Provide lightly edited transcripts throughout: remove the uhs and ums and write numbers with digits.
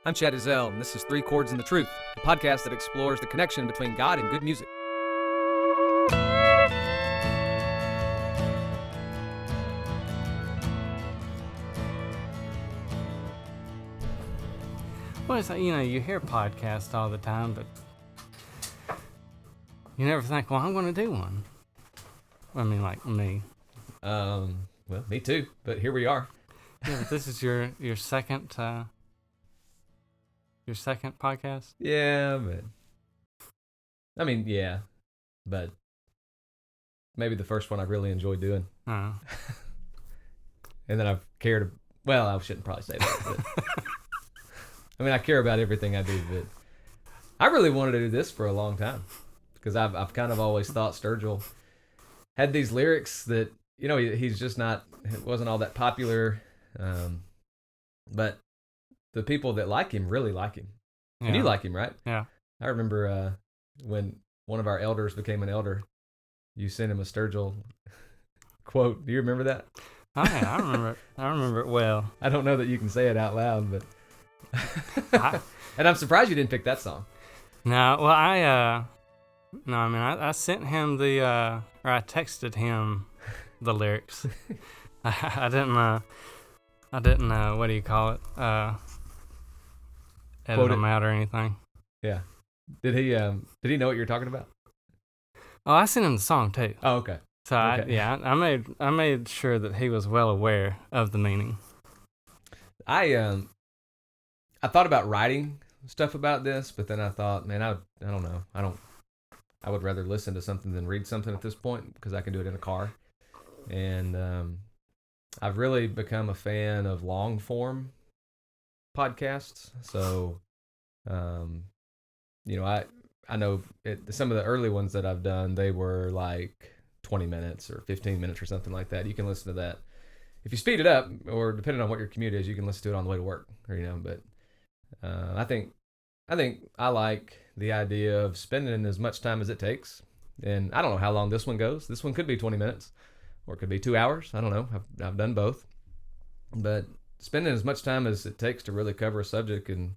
I'm Chad Izell, and this is Three Chords and the Truth, a podcast that explores the connection between God and good music. Well, it's like, you hear podcasts all the time, but you never think, well, I'm going to do one. I mean, like me. Well, me too, but here we are. Yeah, but this is your second podcast? Yeah, but maybe the first one I really enjoyed doing. Oh. And then I've cared, well, I shouldn't probably say that, but I mean, I care about everything I do, but I really wanted to do this for a long time because I've kind of always thought Sturgill had these lyrics that, he's just not, it wasn't all that popular, but the people that like him really like him. Yeah. And you like him, right? Yeah. I remember when one of our elders became an elder, you sent him a Sturgill quote. Do you remember that? Oh, yeah, I remember it. I remember it well. I don't know that you can say it out loud, but... And I'm surprised you didn't pick that song. No, well, I sent him or I texted him the lyrics. I didn't, what do you call it? Edit them out or anything. Yeah. Did he know what you're talking about? Oh, I sent him the song too. Oh, okay. So okay. I made sure that he was well aware of the meaning. I thought about writing stuff about this, but then I thought, man, I don't know. I would rather listen to something than read something at this point because I can do it in a car. And I've really become a fan of long form podcasts. So, I know some of the early ones that I've done, they were like 20 minutes or 15 minutes or something like that. You can listen to that. If you speed it up, or depending on what your commute is, you can listen to it on the way to work, but I think I like the idea of spending as much time as it takes. And I don't know how long this one goes. This one could be 20 minutes or it could be 2 hours. I don't know. I've done both. But spending as much time as it takes to really cover a subject, and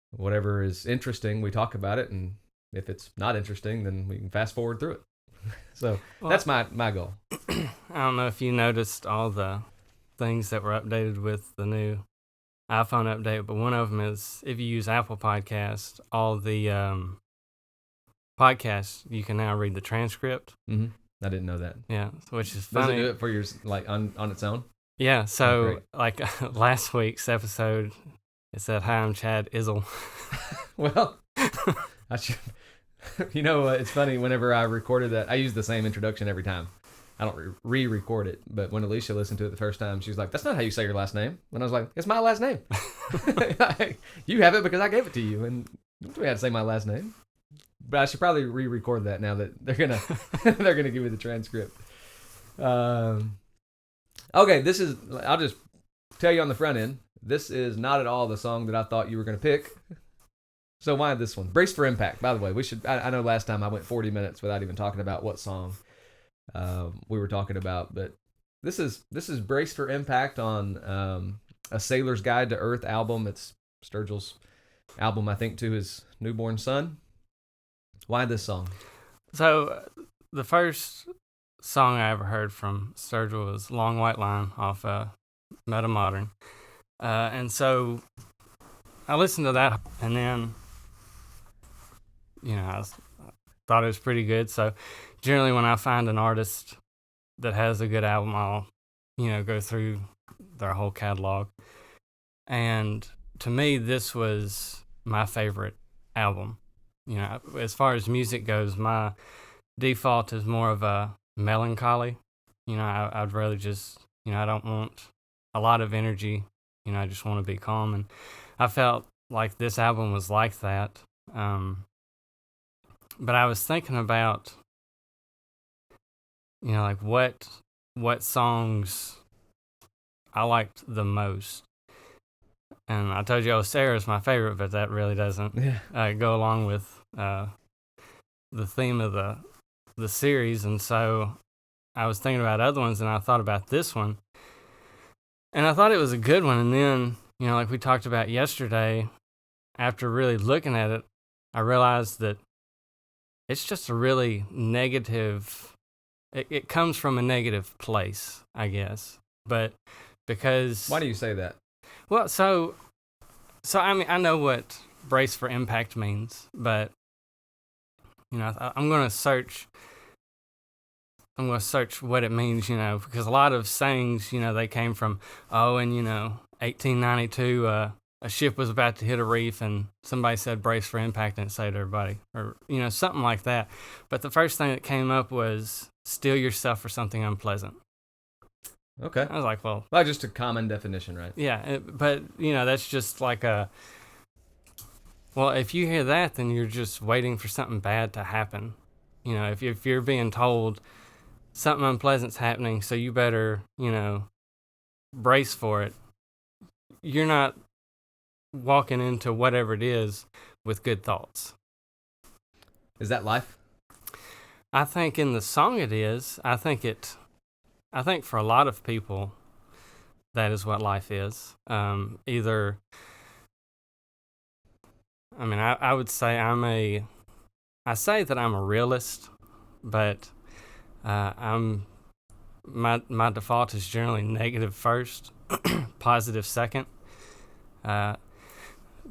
whatever is interesting, we talk about it. And if it's not interesting, then we can fast forward through it. So that's my goal. I don't know if you noticed all the things that were updated with the new iPhone update, but one of them is if you use Apple Podcasts, all the podcasts, you can now read the transcript. Mm-hmm. I didn't know that. Yeah, which is funny. Does it do it for yours, like on its own? Yeah, so like last week's episode, it said, "Hi, I'm Chad Izell." Well, I should. It's funny. Whenever I recorded that, I use the same introduction every time. I don't re-record it, but when Alicia listened to it the first time, she was like, "That's not how you say your last name." And I was like, "It's my last name. You have it because I gave it to you, and we had to say my last name." But I should probably re-record that now that they're gonna give me the transcript. Okay, I'll just tell you on the front end. This is not at all the song that I thought you were gonna pick. So why this one? Brace for Impact. By the way, I know last time I went 40 minutes without even talking about what song we were talking about, but this is Brace for Impact on a Sailor's Guide to Earth album. It's Sturgill's album, I think, to his newborn son. Why this song? So the first song I ever heard from Sturgill was Long White Line off Meta Modern. And so I listened to that, and then I thought it was pretty good. So generally when I find an artist that has a good album, I'll, go through their whole catalog. And to me, this was my favorite album. As far as music goes, my default is more of a melancholy. I'd rather just, I don't want a lot of energy. I just want to be calm. And I felt like this album was like that. But I was thinking about, like what songs I liked the most. And I told you, Sarah's my favorite, but that really doesn't go along with the theme of the series. And so I was thinking about other ones, and I thought about this one. And I thought it was a good one. And then, like we talked about yesterday, after really looking at it, I realized that it's just a really negative. It comes from a negative place, I guess. But because Why do you say that? well, so I mean I know what brace for impact means, but I'm going to search. I'm going to search what it means, because a lot of sayings, they came from, 1892, a ship was about to hit a reef and somebody said brace for impact and it saved everybody, or, something like that. But the first thing that came up was steel yourself for something unpleasant. Okay. I was like, well, Just a common definition, right? yeah, but, that's just like well, if you hear that, then you're just waiting for something bad to happen. If you're being told something unpleasant's happening, so you better, brace for it, you're not walking into whatever it is with good thoughts. Is that life? I think in the song it is. I think for a lot of people, that is what life is. Either, I mean, I would say I say that I'm a realist, but I'm my default is generally negative first, positive second.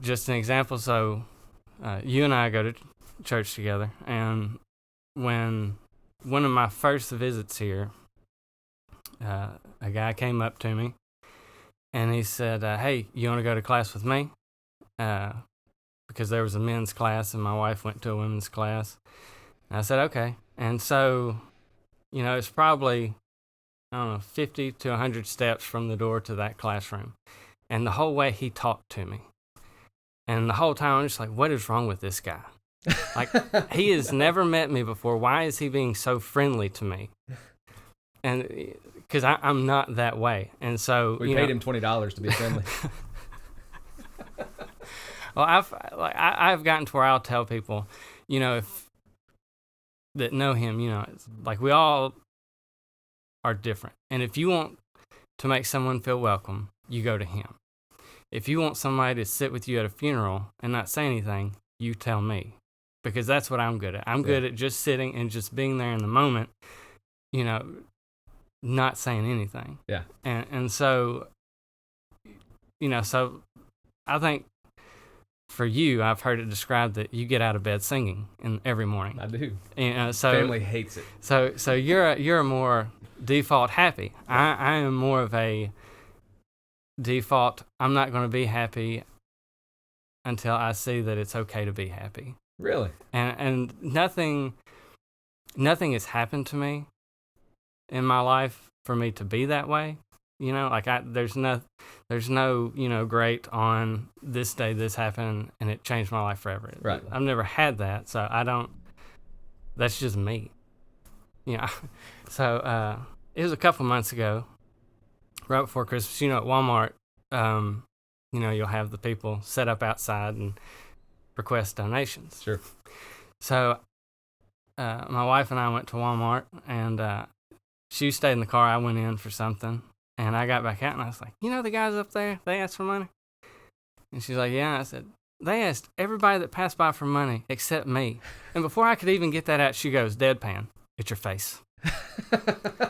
Just an example. So, you and I go to church together, and when one of my first visits here, a guy came up to me, and he said, "Hey, you want to go to class with me?" Because there was a men's class, and my wife went to a women's class. And I said, "Okay." And so, it's probably, I don't know, 50 to 100 steps from the door to that classroom. And the whole way he talked to me. And the whole time I'm just like, what is wrong with this guy? Like, he has never met me before. Why is he being so friendly to me? And because I'm not that way. And so we paid him $20 to be friendly. Well, I've gotten to where I'll tell people, if that know him, it's like we all are different. And if you want to make someone feel welcome, you go to him. If you want somebody to sit with you at a funeral and not say anything, you tell me. Because that's what I'm good at. I'm good at just sitting and just being there in the moment, not saying anything. Yeah. And so, so I think for you, I've heard it described that you get out of bed singing every morning. I do. So family hates it. So you're a more default happy. I am more of a default. I'm not going to be happy until I see that it's okay to be happy. Really? And nothing has happened to me in my life for me to be that way. Like there's no great on this day this happened and it changed my life forever. Right. I've never had that, so I don't. That's just me. So it was a couple months ago, right before Christmas. At Walmart, you'll have the people set up outside and request donations. Sure. So my wife and I went to Walmart, and she stayed in the car. I went in for something. And I got back out and I was like, the guys up there, they asked for money? And she's like, yeah. I said, they asked everybody that passed by for money except me. And before I could even get that out, she goes, deadpan, it's your face. I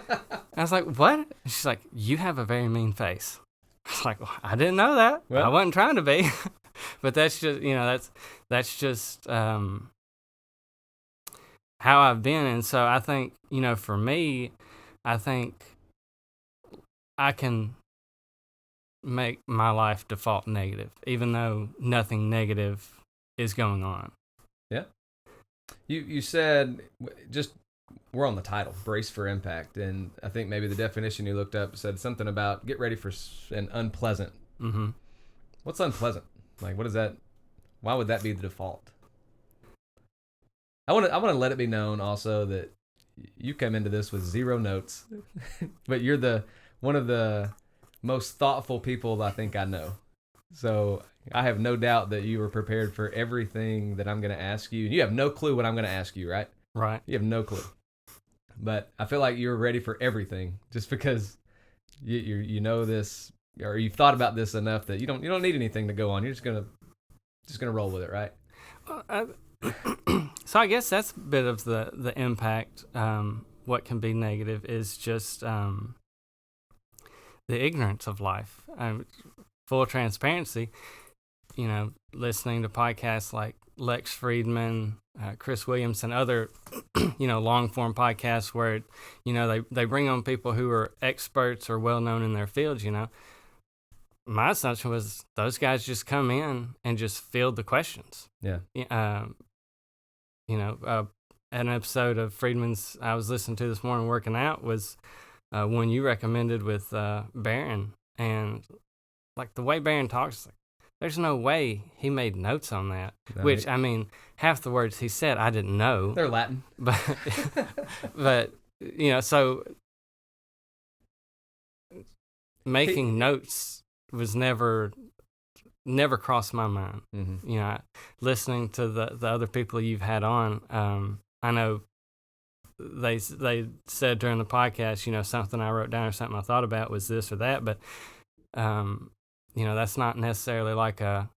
was like, what? And she's like, you have a very mean face. I was like, well, I didn't know that. Well, I wasn't trying to be. But that's just, that's just how I've been. And so I think, for me, I think I can make my life default negative, even though nothing negative is going on. Yeah. You said, just, we're on the title, Brace for Impact, and I think maybe the definition you looked up said something about get ready for an unpleasant. Mm-hmm. What's unpleasant? Like, what is that? Why would that be the default? I want to let it be known also that you came into this with 0 notes, but you're one of the most thoughtful people I think I know. So I have no doubt that you were prepared for everything that I'm going to ask you. And you have no clue what I'm going to ask you, right? Right. You have no clue. But I feel like you're ready for everything just because you know this, or you've thought about this enough that you don't need anything to go on. You're just just gonna roll with it, right? So I guess that's a bit of the impact. What can be negative is just the ignorance of life. Full transparency, listening to podcasts like Lex Friedman, Chris Williams, and other, long form podcasts where, they bring on people who are experts or well known in their fields. My assumption was those guys just come in and just field the questions. Yeah. An episode of Friedman's I was listening to this morning working out was one you recommended with Barron, and like the way Barron talks, there's no way he made notes on that. No, Which I mean, half the words he said I didn't know. They're Latin, but so making notes was never crossed my mind. Mm-hmm. Listening to the other people you've had on, I know they said during the podcast, something I wrote down or something I thought about was this or that, but that's not necessarily like a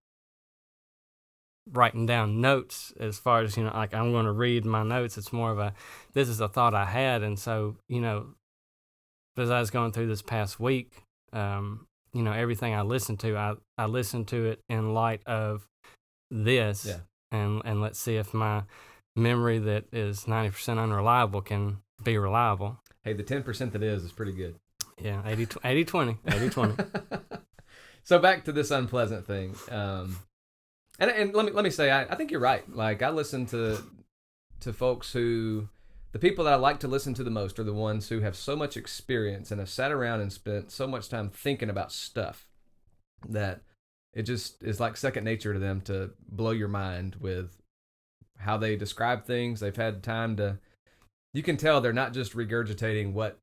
writing down notes as far as, like I'm going to read my notes. It's more of this is a thought I had. And so, as I was going through this past week, everything I listened to, I listened to it in light of this. Yeah. And let's see if my memory that is 90% unreliable can be reliable. Hey, the 10% that is pretty good. Yeah, 80-20. So back to this unpleasant thing. And let me say, I think you're right. Like, I listen to folks who, the people that I like to listen to the most are the ones who have so much experience and have sat around and spent so much time thinking about stuff that it just is like second nature to them to blow your mind with how they describe things. They've had time to, you can tell they're not just regurgitating what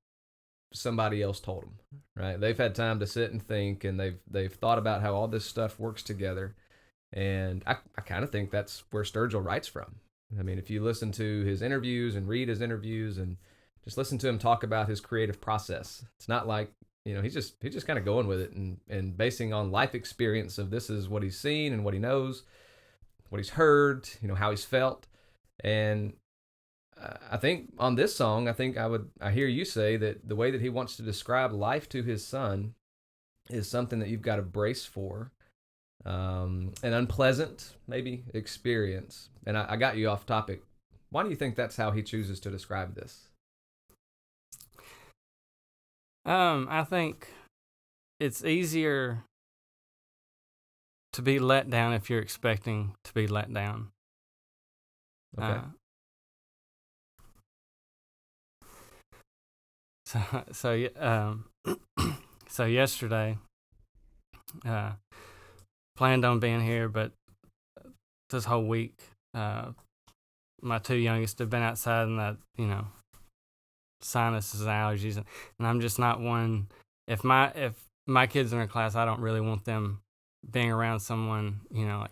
somebody else told them, right? They've had time to sit and think, and they've thought about how all this stuff works together. And I kind of think that's where Sturgill writes from. I mean, if you listen to his interviews and read his interviews and just listen to him talk about his creative process, it's not like, he's just kind of going with it and basing on life experience of this is what he's seen and what he knows, what he's heard, how he's felt. And I think on this song, I hear you say that the way that he wants to describe life to his son is something that you've got to brace for. An unpleasant, maybe, experience. And I got you off topic. Why do you think that's how he chooses to describe this? I think it's easier to be let down if you're expecting to be let down. Okay. So yesterday, planned on being here, but this whole week, my two youngest have been outside and sinuses, allergies, and I'm just not one. If my kids are in class, I don't really want them being around someone, like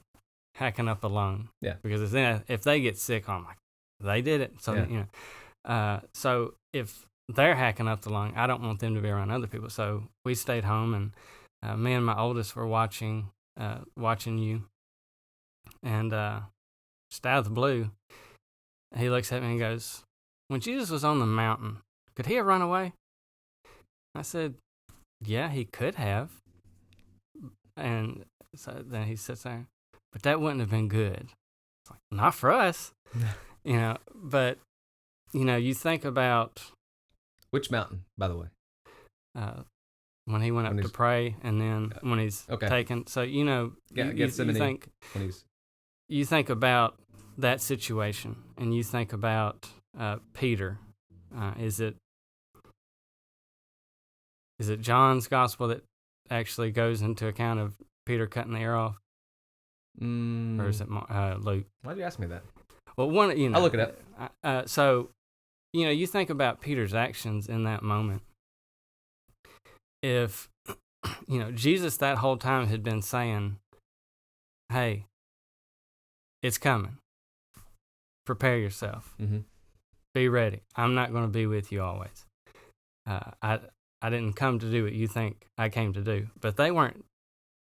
hacking up a lung. Yeah. Because if they get sick, I'm like, they did it. So Yeah. so if they're hacking up the lung, I don't want them to be around other people. So we stayed home, and me and my oldest were watching you, and just out of the blue, he looks at me and goes, "When Jesus was on the mountain, could he have run away?" I said, "Yeah, he could have." And so then he sits there, "But that wouldn't have been good." It's like, not for us, But you think about which mountain, by the way. When he went up to pray, and then when he's taken. So you think when he's, you think about that situation, and you think about Peter. Is it John's gospel that actually goes into account of Peter cutting the ear off, or is it Luke? Why'd you ask me that? Well, I'll look it up. So, you think about Peter's actions in that moment. If, Jesus that whole time had been saying, "Hey, it's coming. Prepare yourself. Mm-hmm. Be ready. I'm not going to be with you always. I didn't come to do what you think I came to do." But they weren't.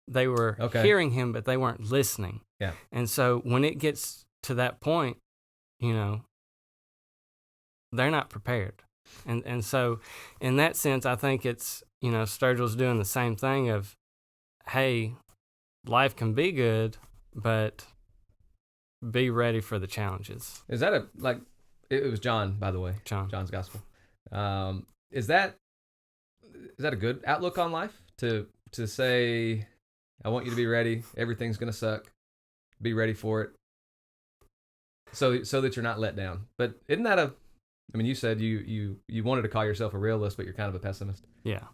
They were hearing him, but they weren't listening. Yeah. And so when it gets to that point, you know, they're not prepared. And so in that sense, I think it's, you know, Sturgill's doing the same thing of, hey, life can be good, but be ready for the challenges. Is that it was John, by the way, John. John's gospel. Is that a good outlook on life to say, I want you to be ready. Everything's going to suck. Be ready for it. So that you're not let down. But isn't that I mean, you said you wanted to call yourself a realist, but you're kind of a pessimist. Yeah.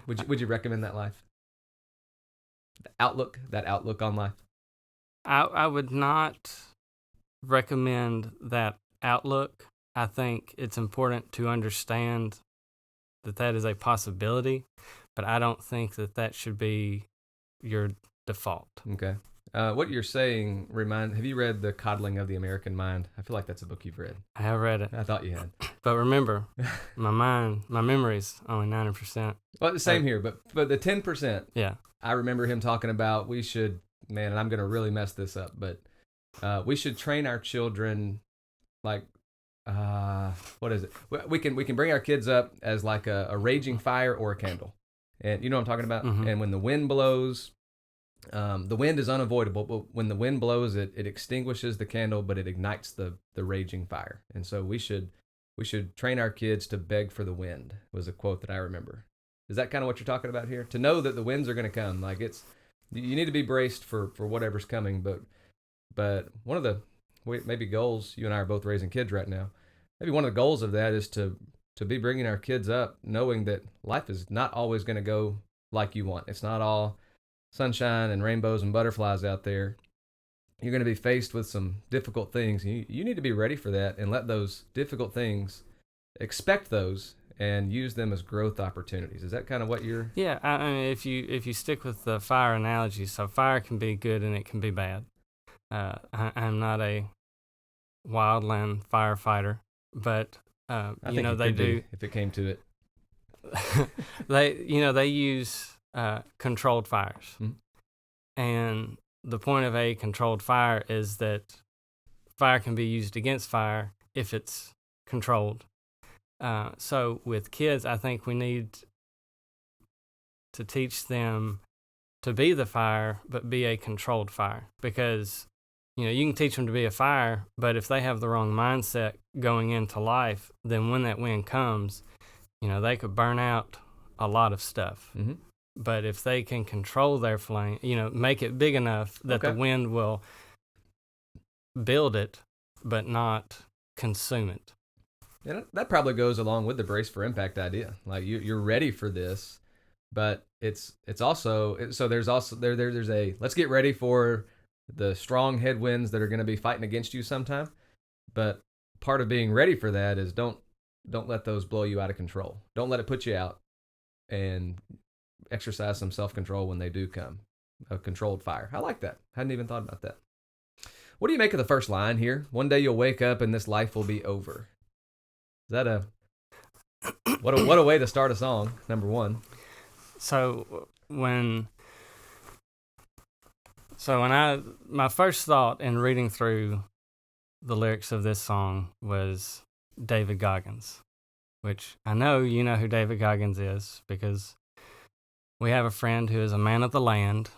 Would you recommend that life? That outlook on life? I would not recommend that outlook. I think it's important to understand that is a possibility, but I don't think that should be your default. Okay. What you're saying have you read The Coddling of the American Mind? I feel like that's a book you've read. I have read it. I thought you had. But remember, my memory's only 90%. Well, the same here, but the 10%. Yeah. I remember him talking about and I'm going to really mess this up, but we should train our children like what is it? We can bring our kids up as like a raging fire or a candle. And you know what I'm talking about? Mm-hmm. And when the wind blows, the wind is unavoidable, but when the wind blows, it extinguishes the candle, but it ignites the raging fire. And so we should train our kids to beg for the wind, was a quote that I remember. Is that kind of what you're talking about here? To know that the winds are going to come. Like you need to be braced for whatever's coming. But one of the maybe goals, you and I are both raising kids right now. Maybe one of the goals of that is to be bringing our kids up knowing that life is not always going to go like you want. It's not all sunshine and rainbows and butterflies out there. You're going to be faced with some difficult things. You need to be ready for that and let those difficult things, expect those and use them as growth opportunities. Is that kind of what you're... Yeah, I mean, if you stick with the fire analogy, so fire can be good and it can be bad. I'm not a wildland firefighter, but you know they do. If it came to it, they use controlled fires, and the point of a controlled fire is that fire can be used against fire if it's controlled. So with kids, I think we need to teach them to be the fire, but be a controlled fire. Because, you know, you can teach them to be a fire, but if they have the wrong mindset going into life, then when that wind comes, you know, they could burn out a lot of stuff. Mm-hmm. But if they can control their flame, you know, make it big enough that the wind will build it, but not consume it. And that probably goes along with the brace for impact idea. Like you're ready for this, but it's also so there's also there's a let's get ready for the strong headwinds that are going to be fighting against you sometime. But part of being ready for that is don't let those blow you out of control. Don't let it put you out, and exercise some self-control when they do come. A controlled fire. I like that. Hadn't even thought about that. What do you make of the first line here? One day you'll wake up and this life will be over. Is that what a way to start a song? Number one. So when my first thought in reading through the lyrics of this song was David Goggins, which I know you know who David Goggins is because we have a friend who is a man of the land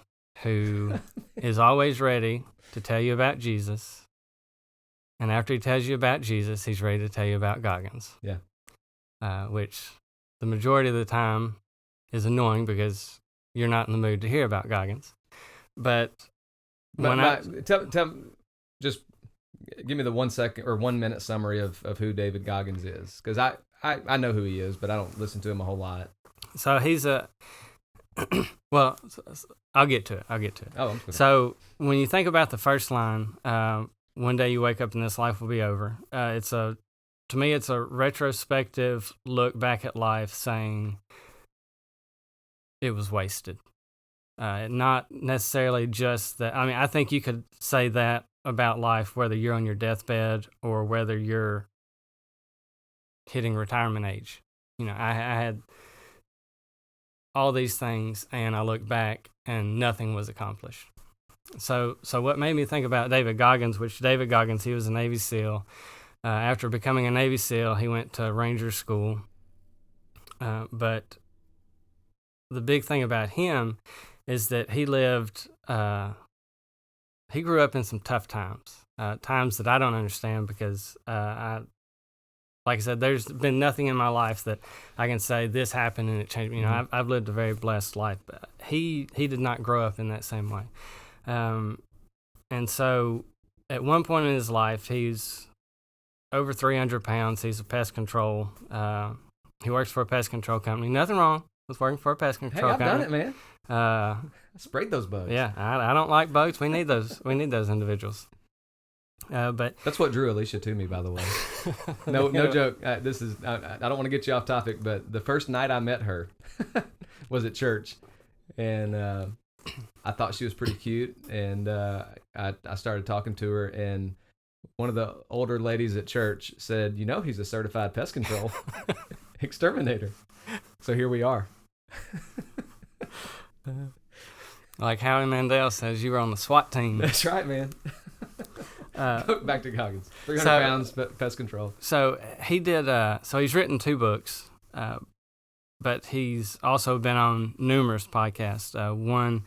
who is always ready to tell you about Jesus. And after he tells you about Jesus, he's ready to tell you about Goggins. Yeah. Which the majority of the time is annoying because you're not in the mood to hear about Goggins. But just give me the 1 second or 1 minute summary of who David Goggins is. Because I know who he is, but I don't listen to him a whole lot. So he's well, I'll get to it. Oh, I'm good. So when you think about the first line, one day you wake up and this life will be over. To me, it's a retrospective look back at life saying it was wasted. Not necessarily just that. I mean, I think you could say that about life, whether you're on your deathbed or whether you're hitting retirement age. You know, I had all these things and I look back and nothing was accomplished. So what made me think about David Goggins, which David Goggins, he was a Navy SEAL. After becoming a Navy SEAL, he went to Ranger School. But the big thing about him is that he grew up in some tough times, times that I don't understand because like I said, there's been nothing in my life that I can say this happened and it changed. I've lived a very blessed life, but he did not grow up in that same way. And so at one point in his life, he's over 300 pounds. He's a pest control. He works for a pest control company. Nothing wrong with working for a pest control I've company. done it, man. I sprayed those bugs. Yeah, I don't like bugs. We need those. We need those individuals. But that's what drew Alicia to me, by the way. No joke. This is I don't want to get you off topic, but the first night I met her was at church, and I thought she was pretty cute, and I started talking to her, and one of the older ladies at church said, he's a certified pest control exterminator. So here we are. Like Howie Mandel says, you were on the SWAT team. That's right, man. Back to Goggins. 300 pounds, pest control. So he did. So he's written 2 books, but he's also been on numerous podcasts. One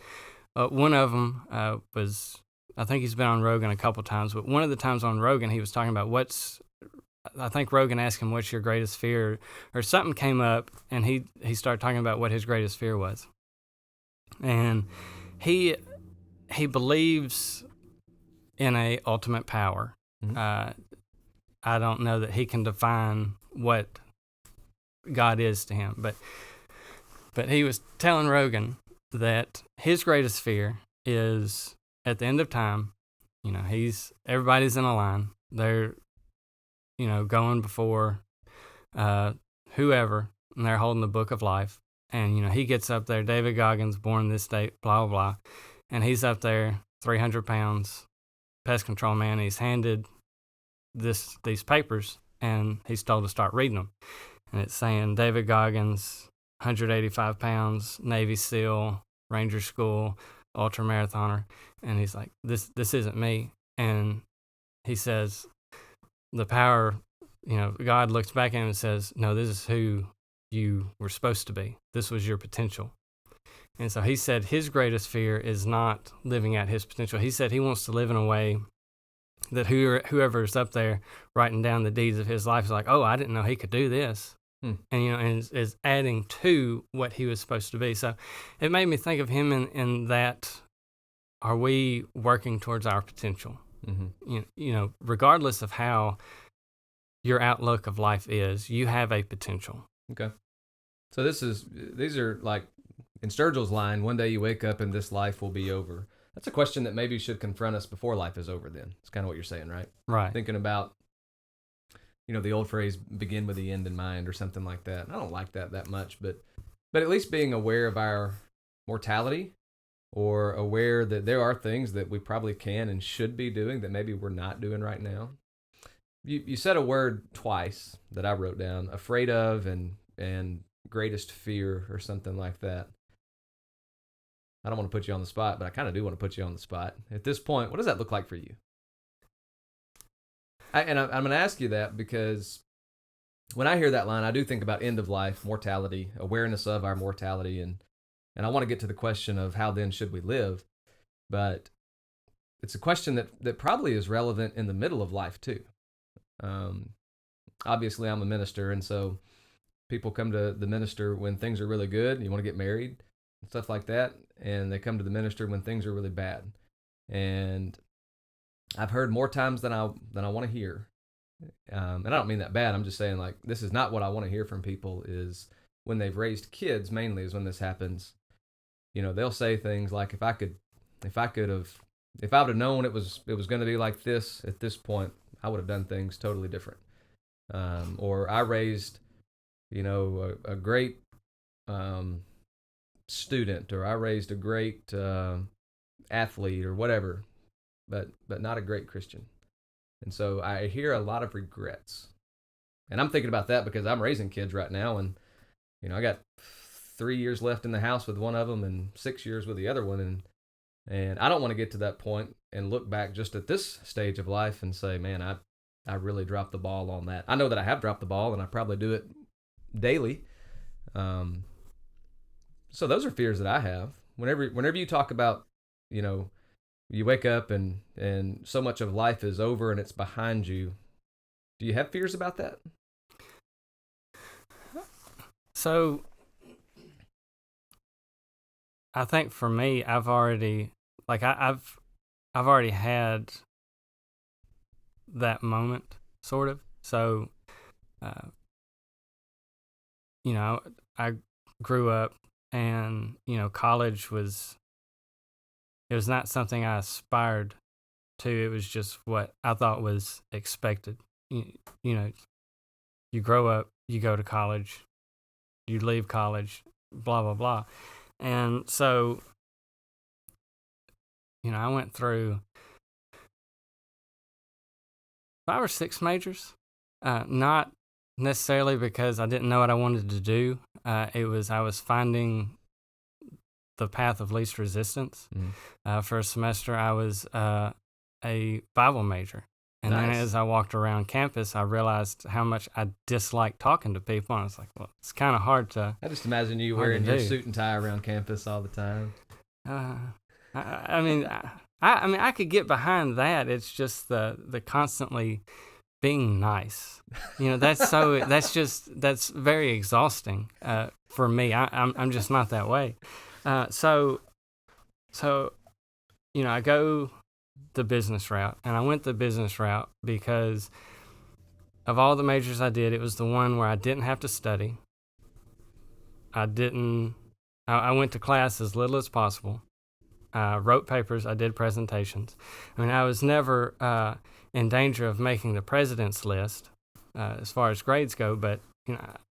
of them was, I think he's been on Rogan a couple times, but one of the times on Rogan, he was talking about I think Rogan asked him, what's your greatest fear? Or something came up, and he started talking about what his greatest fear was. And he believes in a ultimate power. Mm-hmm. I don't know that he can define what God is to him, but he was telling Rogan that his greatest fear is at the end of time. Everybody's in a line. They're going before whoever, and they're holding the book of life. And he gets up there, David Goggins, born this date, blah blah blah, and he's up there, 300 pounds, pest control man. He's handed these papers, and he's told to start reading them. And it's saying David Goggins, 185 pounds, Navy SEAL, Ranger School, ultra marathoner. And he's like, this isn't me. And he says, the power, God looks back at him and says, no, this is who you were supposed to be. This was your potential. And so he said his greatest fear is not living out his potential. He said he wants to live in a way that whoever is up there writing down the deeds of his life is like, oh, I didn't know he could do this. And and is adding to what he was supposed to be. So it made me think of him in that, are we working towards our potential? Mm-hmm. Regardless of how your outlook of life is, you have a potential. Okay. So these are like in Sturgill's line, one day you wake up and this life will be over. That's a question that maybe should confront us before life is over then. It's kind of what you're saying, right? Right. Thinking about, the old phrase, begin with the end in mind or something like that. I don't like that much, but at least being aware of our mortality, or aware that there are things that we probably can and should be doing that maybe we're not doing right now. You said a word twice that I wrote down, afraid of and greatest fear or something like that. I don't want to put you on the spot, but I kind of do want to put you on the spot. At this point, what does that look like for you? I'm going to ask you that because when I hear that line, I do think about end of life, mortality, awareness of our mortality, and I want to get to the question of how then should we live. But it's a question that probably is relevant in the middle of life too. Obviously, I'm a minister, and so people come to the minister when things are really good, and you want to get married and stuff like that, and they come to the minister when things are really bad. And I've heard more times than I want to hear. And I don't mean that bad. I'm just saying, like, this is not what I want to hear from people, is when they've raised kids, mainly is when this happens. They'll say things like, if I would have known it was going to be like this at this point, I would have done things totally different. Or I raised, a great student, or I raised a great athlete or whatever, but not a great Christian. And so I hear a lot of regrets. And I'm thinking about that because I'm raising kids right now, and I got 3 years left in the house with one of them and 6 years with the other one, And I don't want to get to that point and look back just at this stage of life and say, man, I really dropped the ball on that. I know that I have dropped the ball, and I probably do it daily. Um, so those are fears that I have. Whenever you talk about, you know, you wake up and so much of life is over and it's behind you. Do you have fears about that? So I think for me, I've already I've already had that moment, sort of. So, uh, I grew up, and college was it was not something I aspired to. It was just what I thought was expected. You, you know, you grow up, you go to college, you leave college, blah blah blah, and so I went through 5 or 6 majors. Not necessarily because I didn't know what I wanted to do. It was I was finding the path of least resistance. For a semester, I was a Bible major. And then as I walked around campus, I realized how much I disliked talking to people. And I was like, well, it's kind of hard to. I just imagine you wearing your suit and tie around campus all the time. I mean, I could get behind that. It's just the constantly being nice. That's very exhausting for me. I'm just not that way. So I go the business route, and I went the business route because of all the majors I did, it was the one where I didn't have to study. I went to class as little as possible. I wrote papers. I did presentations. I mean, I was never in danger of making the president's list as far as grades go, but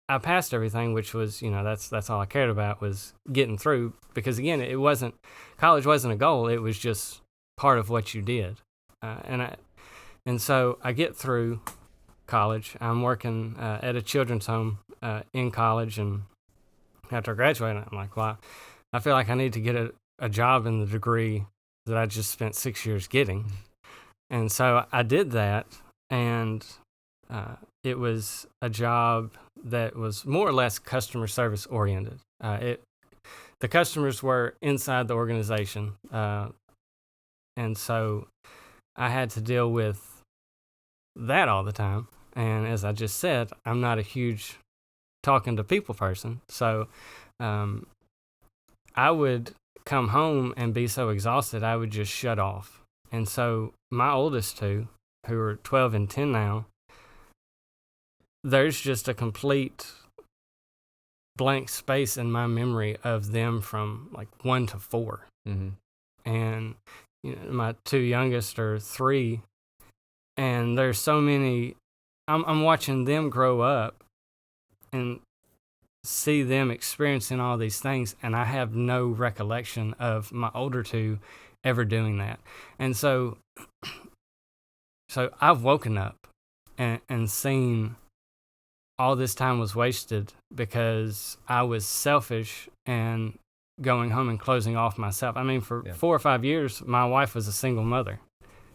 I passed everything, which was that's all I cared about, was getting through, because again, college wasn't a goal. It was just part of what you did, and so I get through college. I'm working at a children's home in college, and after I graduated, I'm like, well, I feel like I need to get a job in the degree that I just spent 6 years getting. And so I did that, and it was a job that was more or less customer service oriented. The customers were inside the organization, and so I had to deal with that all the time. And as I just said, I'm not a huge talking to people person, so I would come home and be so exhausted I would just shut off. And so my oldest two, who are 12 and 10 now, there's just a complete blank space in my memory of them from like 1 to 4. Mm-hmm. And my 2 youngest are 3, and there's so many. I'm watching them grow up and see them experiencing all these things, and I have no recollection of my older 2 ever doing that. And so I've woken up and seen all this time was wasted because I was selfish and going home and closing off myself. I mean, for 4 or 5 years, my wife was a single mother,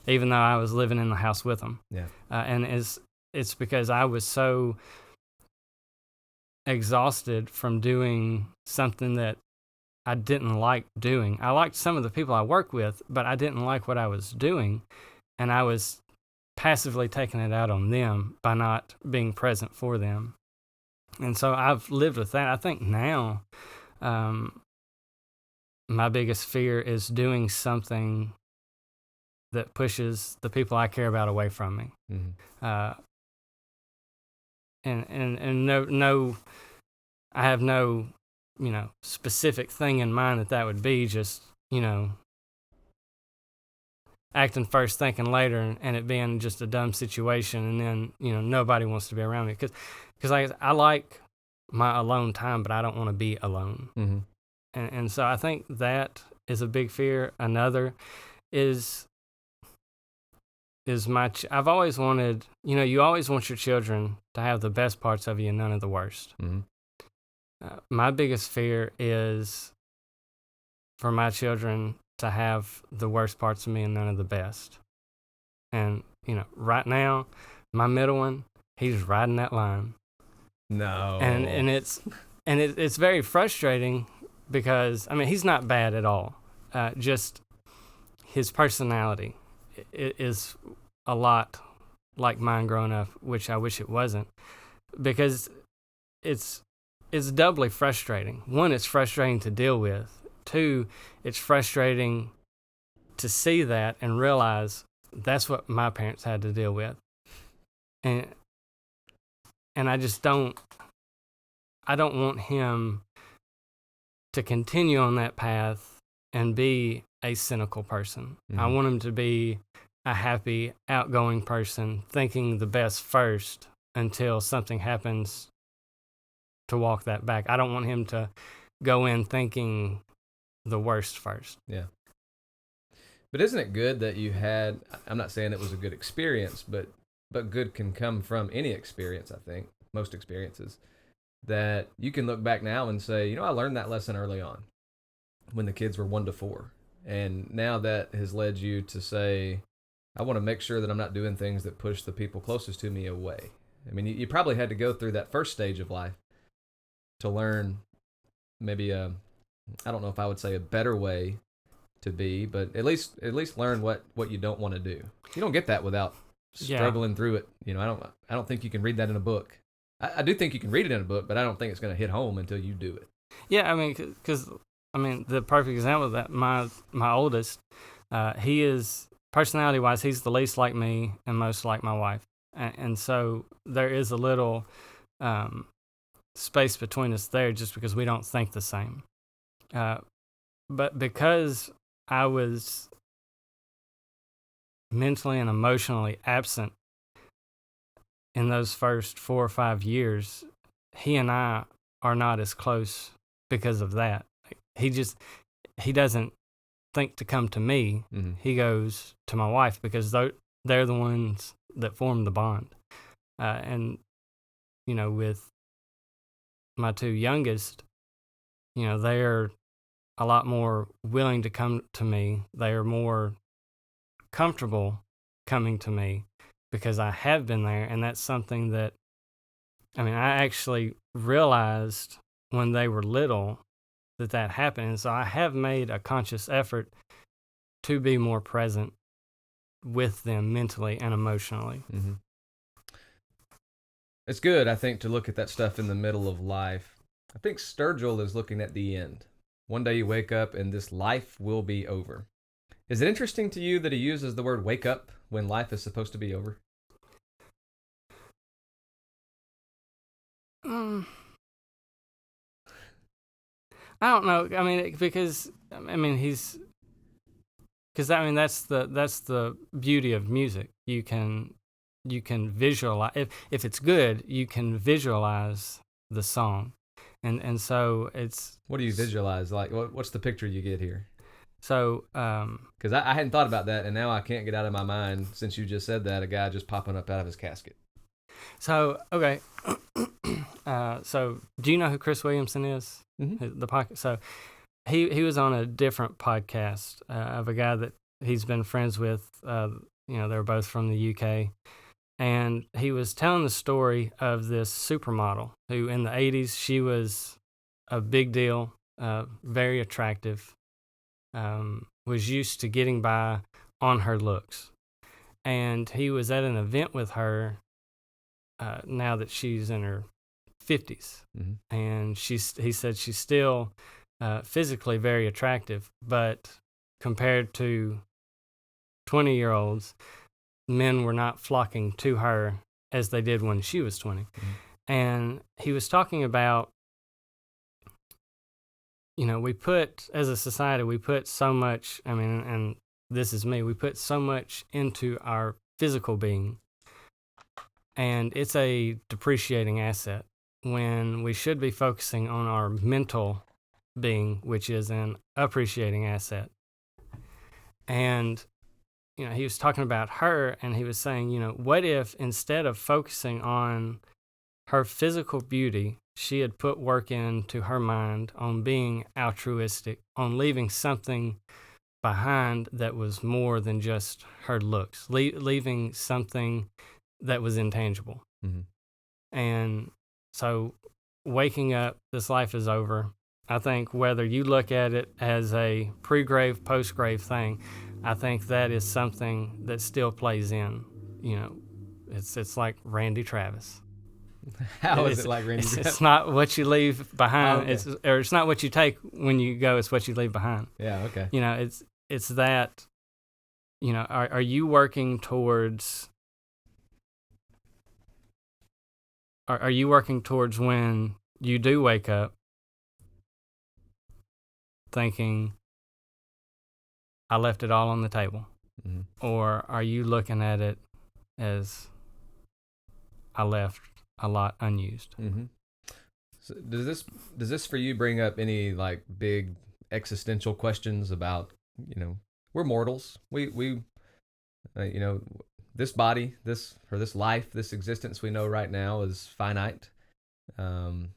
even though I was living in the house with them. Yeah. And it's because I was so exhausted from doing something that I didn't like doing. I liked some of the people I worked with, but I didn't like what I was doing, and I was passively taking it out on them by not being present for them. And so I've lived with that. I think now my biggest fear is doing something that pushes the people I care about away from me. Mm-hmm. And no, I have no, specific thing in mind that would be. Just, acting first, thinking later, and it being just a dumb situation, and then, nobody wants to be around me. Because I like my alone time, but I don't want to be alone. Mm-hmm. And so I think that is a big fear. Another is I've always wanted, you always want your children to have the best parts of you and none of the worst. Mm-hmm. My biggest fear is for my children to have the worst parts of me and none of the best. And, right now, my middle one, he's riding that line. No. It's very frustrating because, he's not bad at all. Just his personality is a lot like mine growing up, which I wish it wasn't, because it's doubly frustrating. One, it's frustrating to deal with. Two, it's frustrating to see that and realize that's what my parents had to deal with. And I just don't want him to continue on that path and be a cynical person. Mm-hmm. I want him to be a happy, outgoing person, thinking the best first until something happens to walk that back. I don't want him to go in thinking the worst first. Yeah. But isn't it good that you had, I'm not saying it was a good experience, but good can come from any experience, I think, most experiences, that you can look back now and say, I learned that lesson early on when the kids were 1 to 4. And now that has led you to say, I want to make sure that I'm not doing things that push the people closest to me away. I mean, you probably had to go through that first stage of life to learn maybe I don't know if I would say a better way to be, but at least learn what you don't want to do. You don't get that without struggling through it. I don't think you can read that in a book. I do think you can read it in a book, but I don't think it's going to hit home until you do it. Yeah, because the perfect example of that, my oldest, he is, personality-wise, he's the least like me and most like my wife. And so there is a little space between us there just because we don't think the same. But because I was mentally and emotionally absent in those first 4 or 5 years, he and I are not as close because of that. He doesn't think to come to me. Mm-hmm. He goes to my wife because they're the ones that form the bond. And with my 2 youngest, they're a lot more willing to come to me. They are more comfortable coming to me because I have been there, and that's something that I actually realized when they were little that happened. And so I have made a conscious effort to be more present with them mentally and emotionally. Mm-hmm. It's good, I think, to look at that stuff in the middle of life. I think Sturgill is looking at the end. One day you wake up and this life will be over. Is it interesting to you that he uses the word wake up when life is supposed to be over? I don't know. Because that's the beauty of music. You can visualize, if it's good, you can visualize the song, and so it's. What do you visualize? Like, what's the picture you get here? So, because I hadn't thought about that, and now I can't get out of my mind since you just said that, a guy just popping up out of his casket. So okay, so do you know who Chris Williamson is? Mm-hmm. The podcast. So he was on a different podcast of a guy that he's been friends with. They're both from the UK, and he was telling the story of this supermodel who in the 80s, she was a big deal, very attractive, was used to getting by on her looks. And he was at an event with her now that she's in her 50s. Mm-hmm. And he said she's still physically very attractive, but compared to 20-year-olds, men were not flocking to her as they did when she was 20. Mm-hmm. And he was talking about, as a society, we put so much, and this is me, we put so much into our physical being, and it's a depreciating asset when we should be focusing on our mental being, which is an appreciating asset. And he was talking about her, and he was saying, what if instead of focusing on her physical beauty, she had put work into her mind on being altruistic, on leaving something behind that was more than just her looks, leaving something that was intangible. Mm-hmm. And so waking up, this life is over. I think whether you look at it as a pre-grave, post-grave thing, I think that is something that still plays in. You know, it's like Randy Travis. How is it like Randy It's Travis? not what you leave behind. Oh, okay. It's not what you take when you go. It's what you leave behind. Yeah, okay. You know, it's that. You know, are you working towards? Are you working towards when you do wake up, thinking, I left it all on the table? Mm-hmm. Or are you looking at it as, I left a lot unused? Mm-hmm. So does this for you bring up any like big existential questions about, we're mortals. We you know, this body, this life, this existence we know right now is finite. Um,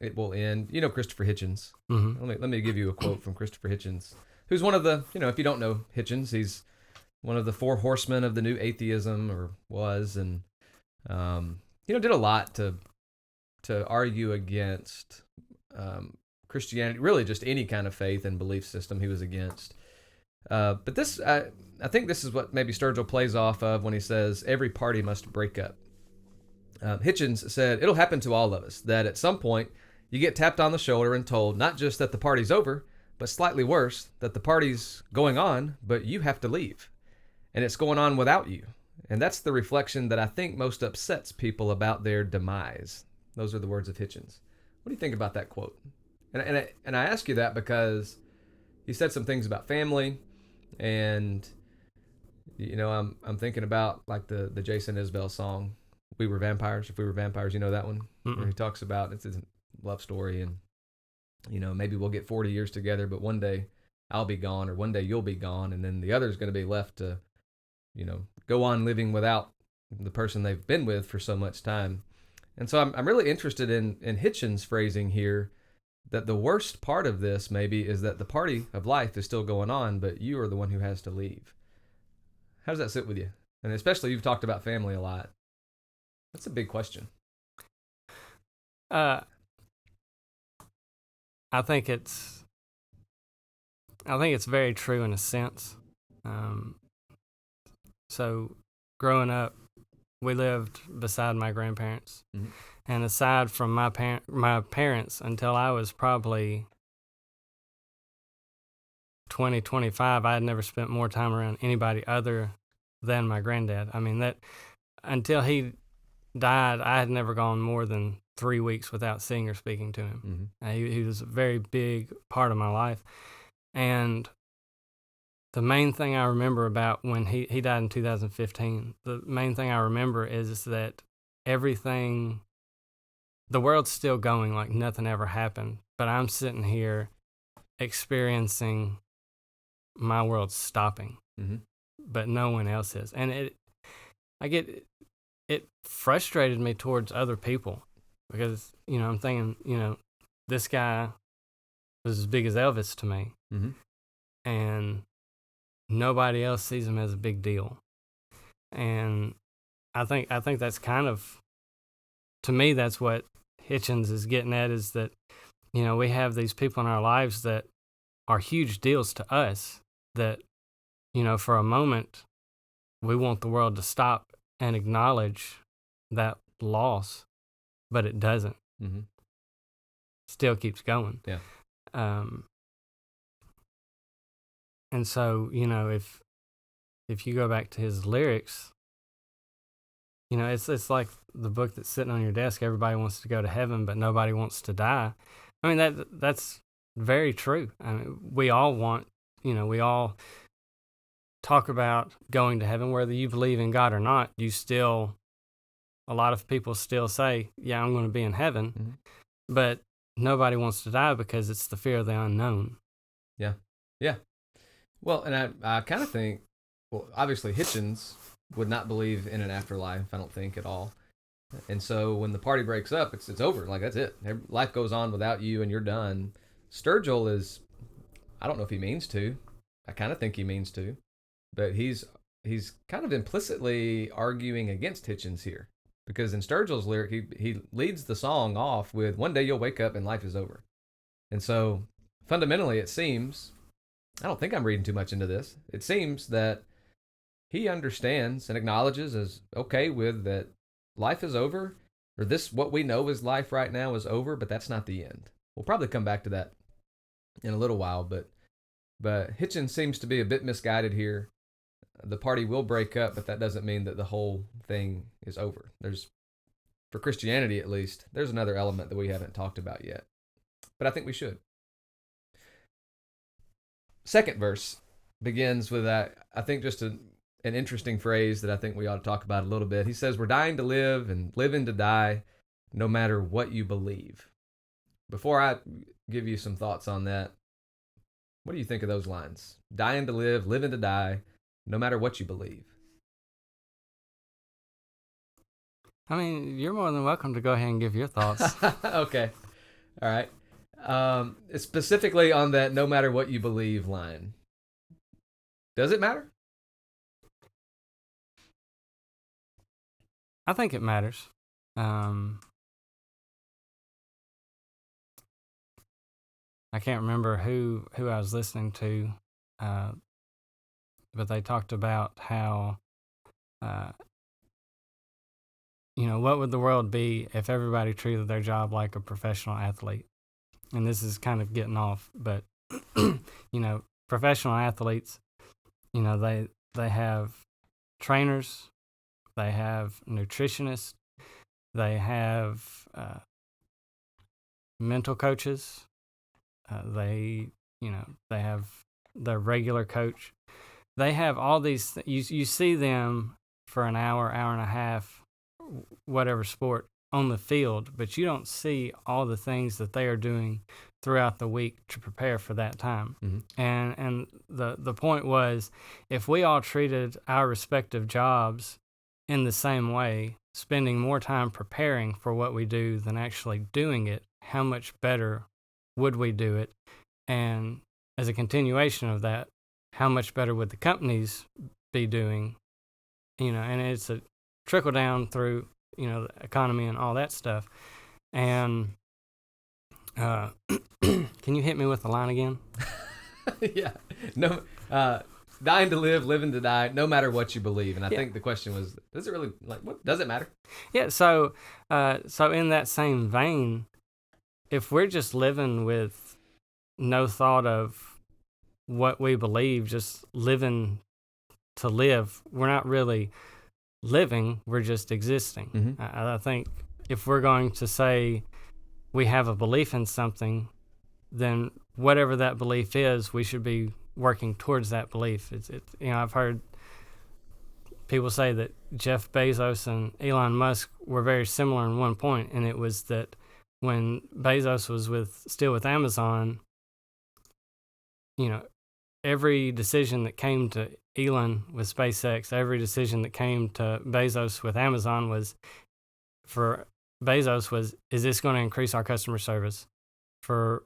it will end. You know Christopher Hitchens. Mm-hmm. Let me give you a quote from Christopher Hitchens, who's one of the, if you don't know Hitchens, he's one of the four horsemen of the new atheism, or was, and did a lot to argue against Christianity, really just any kind of faith and belief system he was against. But this, I think this is what maybe Sturgill plays off of when he says every party must break up. Hitchens said, it'll happen to all of us that at some point you get tapped on the shoulder and told not just that the party's over, but slightly worse, that the party's going on, but you have to leave. And it's going on without you. And that's the reflection that I think most upsets people about their demise. Those are the words of Hitchens. What do you think about that quote? And I ask you that because he said some things about family, and I'm thinking about like the Jason Isbell song, "We Were Vampires." If we were vampires, you know that one, where he talks about it's his love story, and maybe we'll get 40 years together, but one day I'll be gone, or one day you'll be gone, and then the other's going to be left to go on living without the person they've been with for so much time. And so I'm really interested in Hitchens' phrasing here, that the worst part of this maybe is that the party of life is still going on, but you are the one who has to leave. How does that sit with you? And especially you've talked about family a lot. That's a big question. I think it's very true in a sense. So growing up, we lived beside my grandparents, Mm-hmm. and aside from my parents, until I was probably 20, 25, I had never spent more time around anybody other than my granddad. I mean, that until he died, I had never gone more than 3 weeks without seeing or speaking to him. Mm-hmm. He was a very big part of my life. And the main thing I remember about when he died in 2015, the main thing I remember is that everything, the world's still going like nothing ever happened, but I'm sitting here experiencing my world stopping, Mm-hmm. but no one else is. And it frustrated me towards other people because, I'm thinking, this guy was as big as Elvis to me. Mm-hmm. And nobody else sees him as a big deal. And I think that's kind of, to me, that's what Hitchens is getting at, is that, we have these people in our lives that are huge deals to us that, for a moment, we want the world to stop and acknowledge that loss, but it doesn't. Mm-hmm. Still keeps going. Yeah. And so, if you go back to his lyrics, it's like the book that's sitting on your desk. Everybody wants to go to heaven, but nobody wants to die. I mean, that's very true. I mean, we all want, we all talk about going to heaven, whether you believe in God or not. A lot of people still say, yeah, I'm going to be in heaven, Mm-hmm. but nobody wants to die because it's the fear of the unknown. Yeah. Yeah. Well, and I kind of think, well, obviously Hitchens would not believe in an afterlife, I don't think, at all. And so when the party breaks up, it's over. Like, that's it. Life goes on without you, and you're done. Sturgill is, I don't know if he means to. I kind of think he means to, but he's kind of implicitly arguing against Hitchens here, because in Sturgill's lyric, he leads the song off with "One day you'll wake up and life is over," and so fundamentally, it seems, I don't think I'm reading too much into this. It seems that he understands and acknowledges, as okay with, that life is over, or this what we know as life right now is over, but that's not the end. We'll probably come back to that in a little while, but Hitchens seems to be a bit misguided here. The party will break up, but that doesn't mean that the whole thing is over. There's, for Christianity at least, there's another element that we haven't talked about yet, but I think we should. Second verse begins with that, I think, just an interesting phrase that I think we ought to talk about a little bit. He says, "We're dying to live and living to die, no matter what you believe." Before I give you some thoughts on that, what do you think of those lines? Dying to live, living to die, no matter what you believe. I mean, you're more than welcome to go ahead and give your thoughts. Okay. All right. Specifically on that "no matter what you believe" line. Does it matter? I think it matters. I can't remember who I was listening to, but they talked about how, what would the world be if everybody treated their job like a professional athlete? And this is kind of getting off, but professional athletes, they have trainers, they have nutritionists, they have mental coaches, they have their regular coach. They have all these. You see them for an hour, hour and a half, whatever sport, on the field, but you don't see all the things that they are doing throughout the week to prepare for that time. Mm-hmm. And the point was, if we all treated our respective jobs in the same way, spending more time preparing for what we do than actually doing it, how much better would we do it? And as a continuation of that, how much better would the companies be doing? And it's a trickle down through, the economy and all that stuff. And can you hit me with the line again? Yeah. No. Dying to live, living to die, no matter what you believe. And I think the question was, does it really, what does it matter? Yeah. So in that same vein, if we're just living with no thought of what we believe, just living to live, we're not really living, we're just existing. Mm-hmm. I think if we're going to say we have a belief in something, then whatever that belief is, we should be working towards that belief. I've heard people say that Jeff Bezos and Elon Musk were very similar in one point, and it was that when Bezos was still with Amazon, every decision that came to Elon with SpaceX, every decision that came to Bezos with Amazon was, for Bezos was, is this going to increase our customer service? For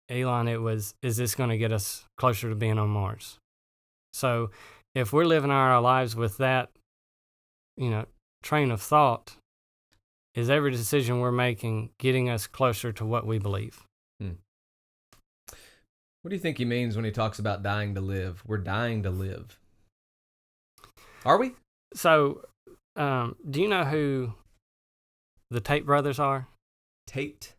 Elon, it was, is this going to get us closer to being on Mars? So if we're living our lives with that, train of thought, is every decision we're making getting us closer to what we believe? What do you think he means when he talks about dying to live? We're dying to live. Are we? So, do you know who the Tate brothers are? Tate?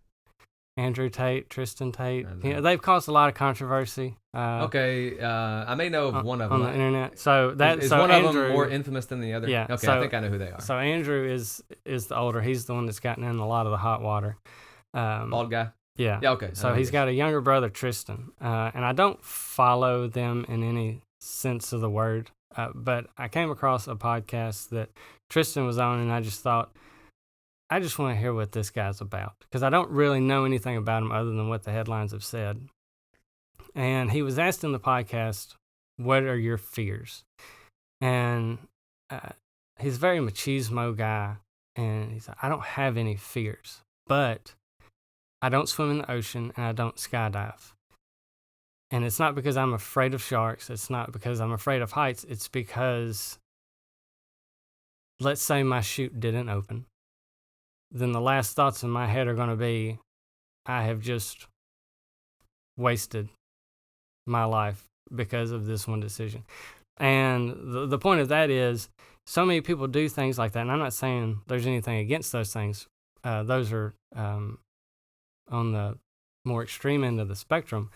Andrew Tate, Tristan Tate. They've caused a lot of controversy. Okay, I may know of one of them on the internet. So is one Andrew, of them more infamous than the other? Yeah. Okay, so, I think I know who they are. So Andrew is the older. He's the one that's gotten in a lot of the hot water. Bald guy. Yeah. Yeah. Okay. So he's got a younger brother, Tristan, and I don't follow them in any sense of the word, but I came across a podcast that Tristan was on, and I just thought, I just want to hear what this guy's about, because I don't really know anything about him other than what the headlines have said. And he was asked in the podcast, what are your fears? And he's a very machismo guy, and he said, I don't have any fears, but I don't swim in the ocean and I don't skydive. And it's not because I'm afraid of sharks. It's not because I'm afraid of heights. It's because, let's say my chute didn't open. Then the last thoughts in my head are going to be, I have just wasted my life because of this one decision. And the point of that is, so many people do things like that. And I'm not saying there's anything against those things. Those are on the more extreme end of the spectrum.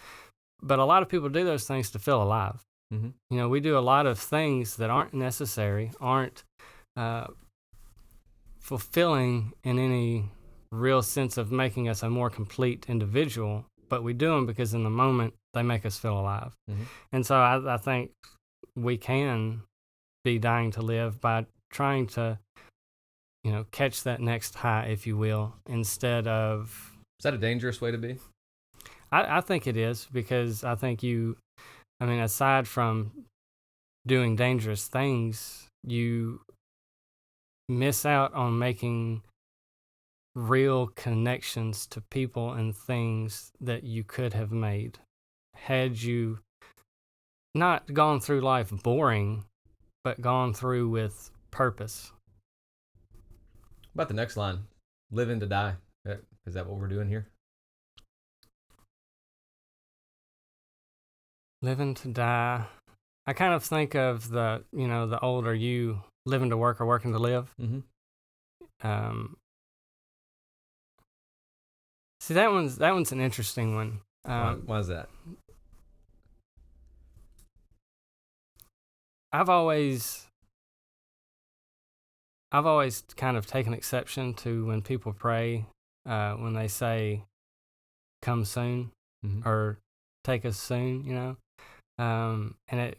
But a lot of people do those things to feel alive. Mm-hmm. You know, we do a lot of things that aren't necessary, aren't fulfilling in any real sense of making us a more complete individual, but we do them because in the moment they make us feel alive. Mm-hmm. And so I think we can be dying to live by trying to, you know, catch that next high, if you will, instead of... Is that a dangerous way to be? I think it is, because I think aside from doing dangerous things, you miss out on making real connections to people and things that you could have made had you not gone through life boring, but gone through with purpose. About the next line, living to die. Is that what we're doing here? Living to die. I kind of think of the old, are you living to work or working to live? Mm-hmm. See, that one's an interesting one. Why is that? I've always kind of taken exception to when people pray, when they say, "Come soon," Mm-hmm. or "Take us soon," you know. And it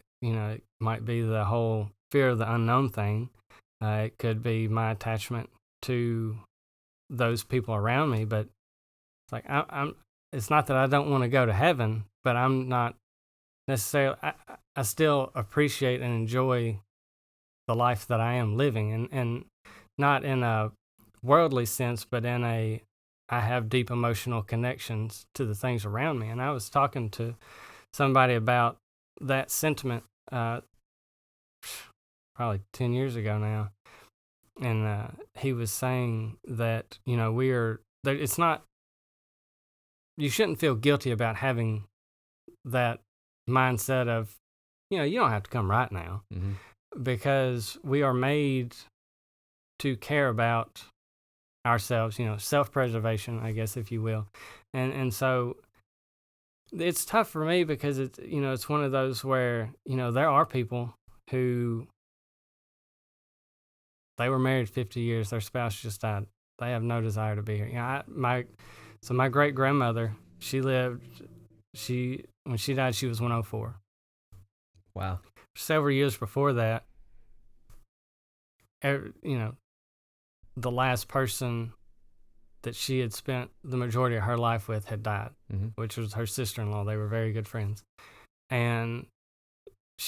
might be the whole fear of the unknown thing. It could be my attachment to those people around me, but it's like I'm. It's not that I don't want to go to heaven, but I'm not necessarily. I still appreciate and enjoy the life that I am living, and not in a worldly sense, but in I have deep emotional connections to the things around me. And I was talking to somebody about that sentiment probably 10 years ago now, and he was saying that it's not, you shouldn't feel guilty about having that mindset of, you don't have to come right now, Mm-hmm. because we are made to care about ourselves, self-preservation, I guess, if you will. And so it's tough for me because it's one of those where, there are people who, they were married 50 years, their spouse just died. They have no desire to be here. My great grandmother, when she died, she was 104. Wow. Several years before that, the last person that she had spent the majority of her life with had died, Mm-hmm. which was her sister-in-law. They were very good friends. And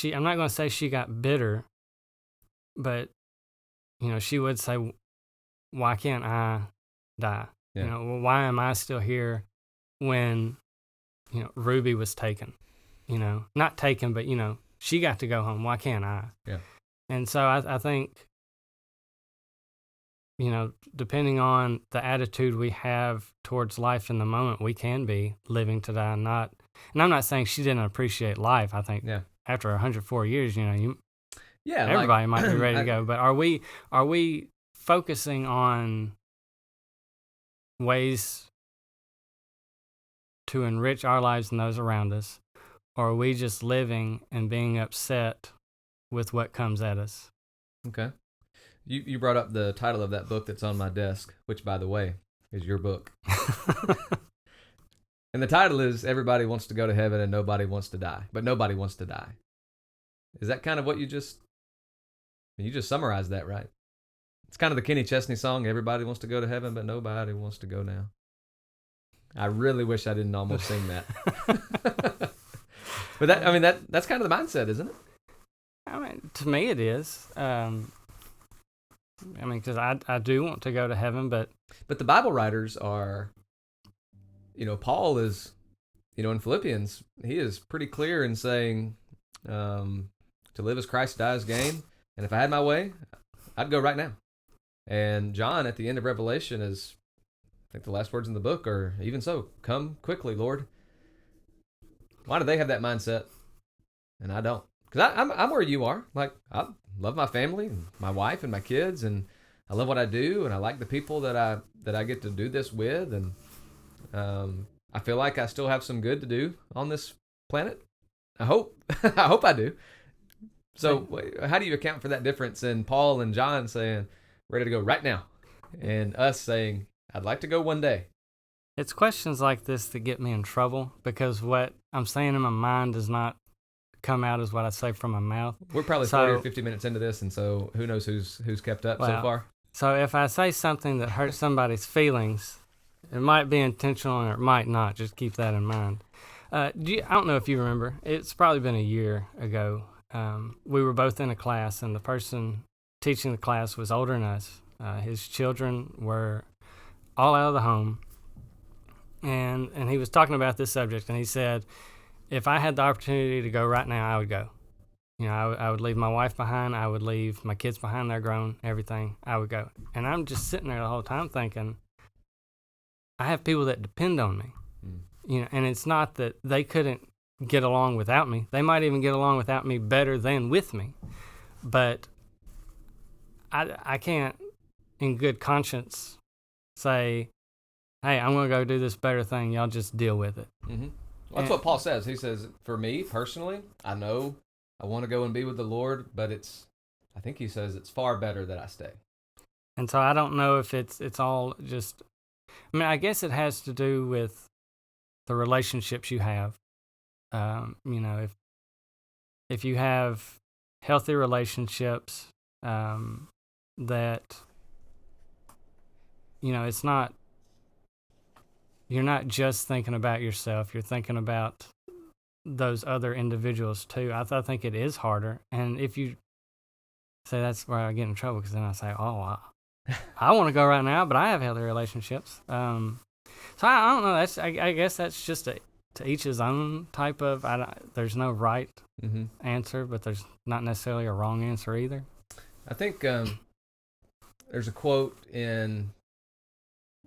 I'm not going to say she got bitter, but, she would say, why can't I die? Yeah. Why am I still here when, Ruby was taken? Not taken, but, she got to go home. Why can't I? Yeah. And so I think, depending on the attitude we have towards life in the moment, we can be living to die. And I'm not saying she didn't appreciate life. I think after 104 years, everybody might be ready to go. But are we focusing on ways to enrich our lives and those around us, or are we just living and being upset with what comes at us? Okay. You brought up the title of that book that's on my desk, which, by the way, is your book. And the title is Everybody Wants to Go to Heaven and Nobody Wants to Die. But nobody wants to die. Is that kind of what you just summarized that, right? It's kind of the Kenny Chesney song, Everybody Wants to Go to Heaven, but nobody wants to go now. I really wish I didn't almost sing that. But that's kind of the mindset, isn't it? To me it is. Because I do want to go to heaven, but the Bible writers are, Paul is in Philippians, he is pretty clear in saying, to live as Christ, die as gain. And if I had my way, I'd go right now. And John at the end of Revelation is, I think the last words in the book are, even so, come quickly, Lord. Why do they have that mindset and I don't? Because I'm where you are. Like, I love my family and my wife and my kids, and I love what I do, and I like the people that I get to do this with, and I feel like I still have some good to do on this planet. I hope. I hope I do. So, how do you account for that difference in Paul and John saying, ready to go right now, and us saying, I'd like to go one day? It's questions like this that get me in trouble, because what I'm saying in my mind does not come out as what I say from my mouth. We're probably 40 or 50 minutes into this, and so who knows who's kept up so far. So if I say something that hurts somebody's feelings, it might be intentional or it might not. Just keep that in mind. I don't know if you remember. It's probably been a year ago. We were both in a class, and the person teaching the class was older than us. His children were all out of the home, and he was talking about this subject, and he said, if I had the opportunity to go right now, I would go. I would leave my wife behind. I would leave my kids behind. They're grown, everything. I would go. And I'm just sitting there the whole time thinking, I have people that depend on me. And it's not that they couldn't get along without me. They might even get along without me better than with me. But I can't, in good conscience, say, hey, I'm going to go do this better thing. Y'all just deal with it. Mm-hmm. Well, that's what Paul says. He says, for me personally, I know I want to go and be with the Lord, but I think he says it's far better that I stay. And so I don't know if it's all just, I guess it has to do with the relationships you have. If you have healthy relationships, that, it's not, you're not just thinking about yourself. You're thinking about those other individuals too. I think it is harder. And if you say, that's where I get in trouble, because then I say, I want to go right now, but I have healthy relationships. So I don't know. I guess that's just to each his own type of. There's no right answer, but there's not necessarily a wrong answer either. I think there's a quote in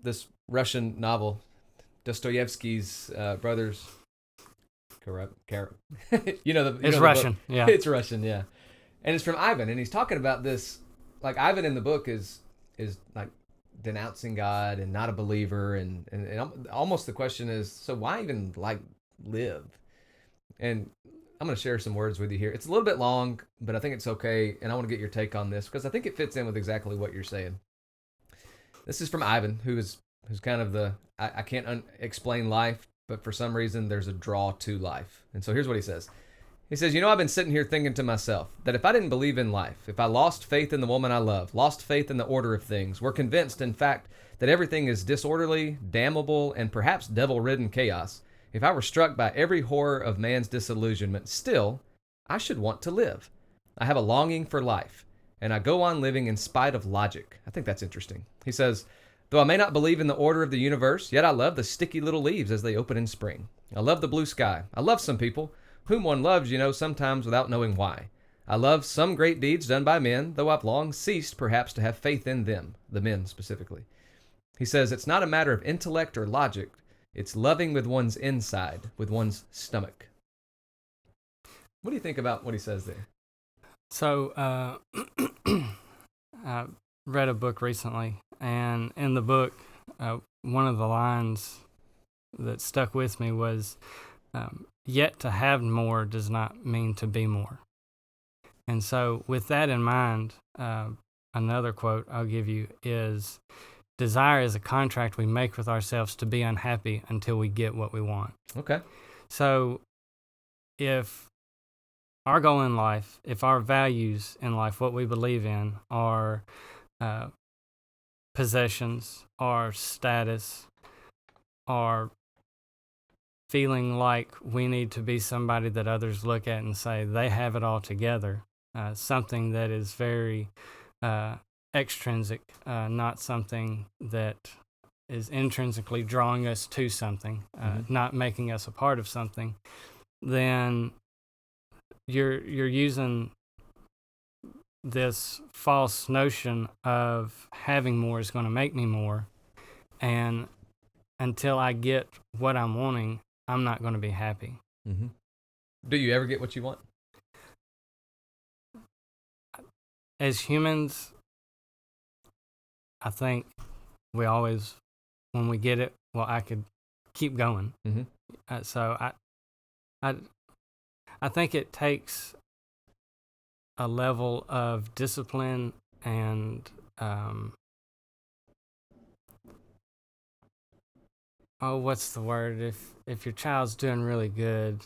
this Russian novel, Dostoevsky's brothers. Correct. It's Russian. Yeah, it's Russian. Yeah, and it's from Ivan, and he's talking about this. Like, Ivan in the book is like denouncing God and not a believer, and almost the question is, so why even live? And I'm going to share some words with you here. It's a little bit long, but I think it's okay, and I want to get your take on this because I think it fits in with exactly what you're saying. This is from Ivan, who's kind of I can't explain life, but for some reason there's a draw to life. And so here's what he says. He says, I've been sitting here thinking to myself that if I didn't believe in life, if I lost faith in the woman I love, lost faith in the order of things, were convinced, in fact, that everything is disorderly, damnable, and perhaps devil-ridden chaos, if I were struck by every horror of man's disillusionment, still, I should want to live. I have a longing for life, and I go on living in spite of logic. I think that's interesting. He says, though I may not believe in the order of the universe, yet I love the sticky little leaves as they open in spring. I love the blue sky. I love some people, whom one loves, sometimes without knowing why. I love some great deeds done by men, though I've long ceased perhaps to have faith in them, the men specifically. He says it's not a matter of intellect or logic, it's loving with one's inside, with one's stomach. What do you think about what he says there? So, I read a book recently, and in the book, one of the lines that stuck with me was, yet to have more does not mean to be more. And so with that in mind, another quote I'll give you is, desire is a contract we make with ourselves to be unhappy until we get what we want. Okay. So if our goal in life, if our values in life, what we believe in, are possessions, our status, our feeling like we need to be somebody that others look at and say they have it all together, something that is very extrinsic, not something that is intrinsically drawing us to something, not making us a part of something, then you're using this false notion of having more is going to make me more, and until I get what I'm wanting, I'm not going to be happy. Mm-hmm. Do you ever get what you want? As humans, I think we always, when we get it, well, I could keep going. Mm-hmm. So I think it takes a level of discipline and what's the word? If your child's doing really good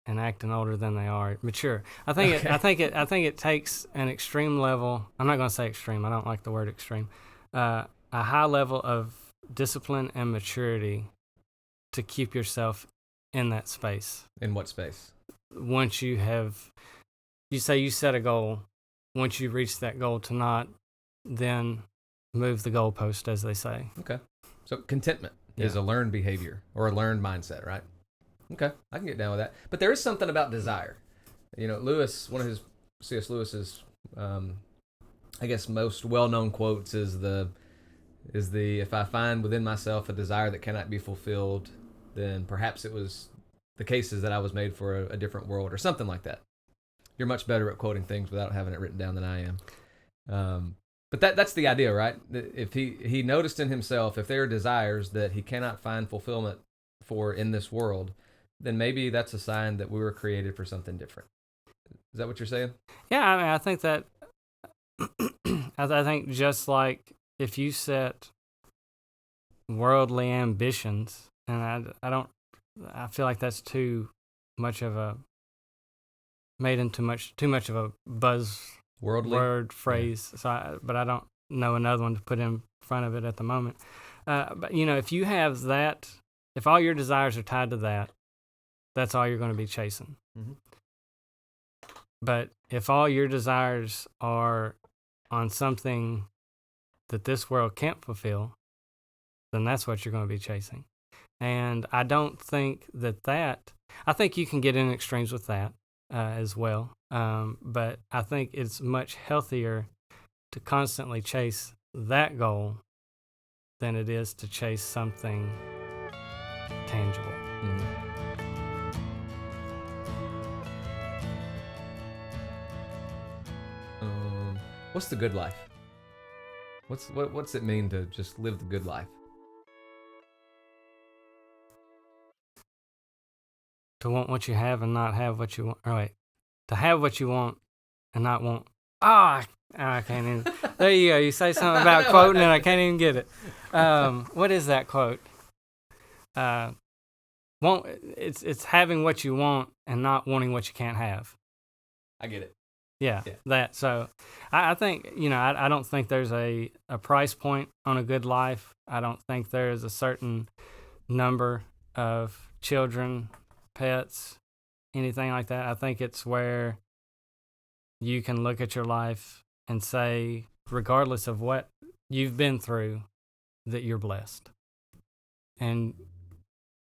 and acting older than they are, mature. I think it takes an extreme level. I'm not going to say extreme. I don't like the word extreme. A high level of discipline and maturity to keep yourself in that space. In what space? Once you say you set a goal, once you reach that goal, to not then move the goalpost, as they say. Okay. So contentment is a learned behavior or a learned mindset, right? Okay, I can get down with that. But there is something about desire. You know, Lewis, one of his C.S. Lewis's, I guess, most well-known quotes is the if I find within myself a desire that cannot be fulfilled, then perhaps it was the case is that I was made for a different world or something like that. You're much better at quoting things without having it written down than I am. But that's the idea, right? If he noticed in himself, if there are desires that he cannot find fulfillment for in this world, then maybe that's a sign that we were created for something different. Is that what you're saying? Yeah, I mean, I think that I think just like if you set worldly ambitions, and I feel like that's too much of a made into too much of a buzz Worldly word phrase. Yeah. So, but I don't know another one to put in front of it at the moment. But you know, if you have that, if all your desires are tied to that, that's all you're going to be chasing. Mm-hmm. But if all your desires are on something that this world can't fulfill, then that's what you're going to be chasing. And I don't think I think you can get in extremes with that as well. But I think it's much healthier to constantly chase that goal than it is to chase something tangible. Mm-hmm. What's the good life? What's it mean to just live the good life? To want what you have and not have what you want. Or wait, to have what you want and not want. I can't even. There you go. You say something about quoting and I can't even get it. What is that quote? It's having what you want and not wanting what you can't have. I get it. Yeah. That. So I think, you know, I don't think there's a price point on a good life. I don't think there is a certain number of children, pets, anything like that. I think it's where you can look at your life and say, regardless of what you've been through, that you're blessed. And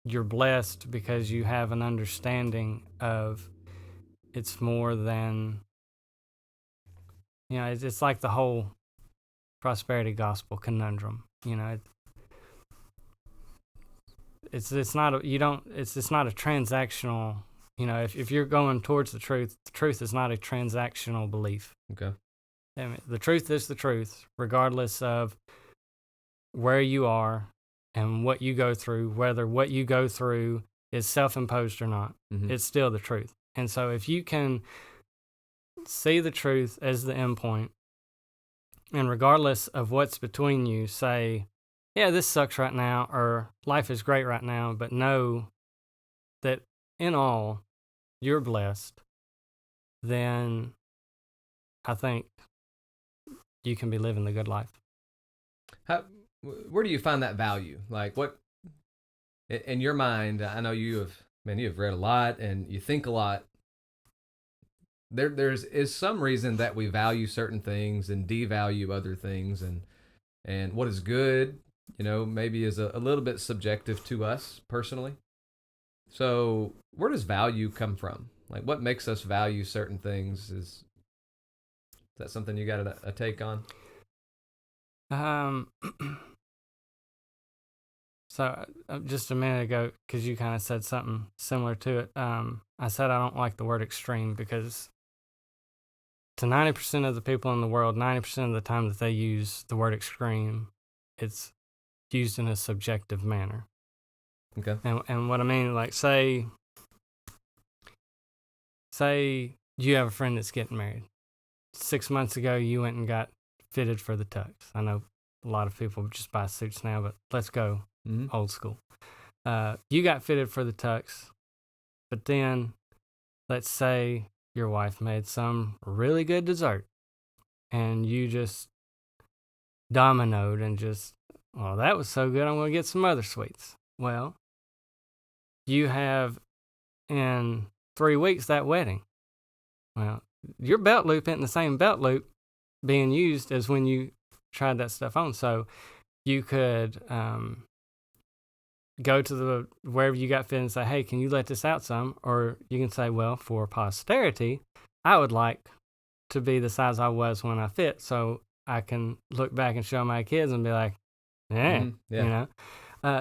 you're blessed because you have an understanding of it's more than, you know, it's like the whole prosperity gospel conundrum. You know, it's not a transactional. You know, if you're going towards the truth is not a transactional belief. Okay. I mean, the truth is the truth, regardless of where you are and what you go through, whether what you go through is self-imposed or not. Mm-hmm. It's still the truth. And so if you can see the truth as the end point, and regardless of what's between you, say, yeah, this sucks right now, or life is great right now, but know that in all, you're blessed, then I think you can be living the good life. Where do you find that value? Like, what in your mind? I know you have read a lot and you think a lot. There's some reason that we value certain things and devalue other things, and what is good maybe is a little bit subjective to us personally. So where does value come from? Like, what makes us value certain things? Is that something you got a take on? Um, so just a minute ago, because you kind of said something similar to it, I said I don't like the word extreme because to 90% of the people in the world, 90% of the time that they use the word extreme, it's used in a subjective manner. Okay. And what I mean, like, say you have a friend that's getting married. 6 months ago, you went and got fitted for the tux. I know a lot of people just buy suits now, but let's go old school. You got fitted for the tux, but then let's say your wife made some really good dessert and you just dominoed and just, well, that was so good, I'm going to get some other sweets. Well, you have in 3 weeks that wedding. Well, your belt loop isn't the same belt loop being used as when you tried that stuff on. So you could go to the wherever you got fit and say, hey, can you let this out some? Or you can say, well, for posterity, I would like to be the size I was when I fit, so I can look back and show my kids and be like, yeah.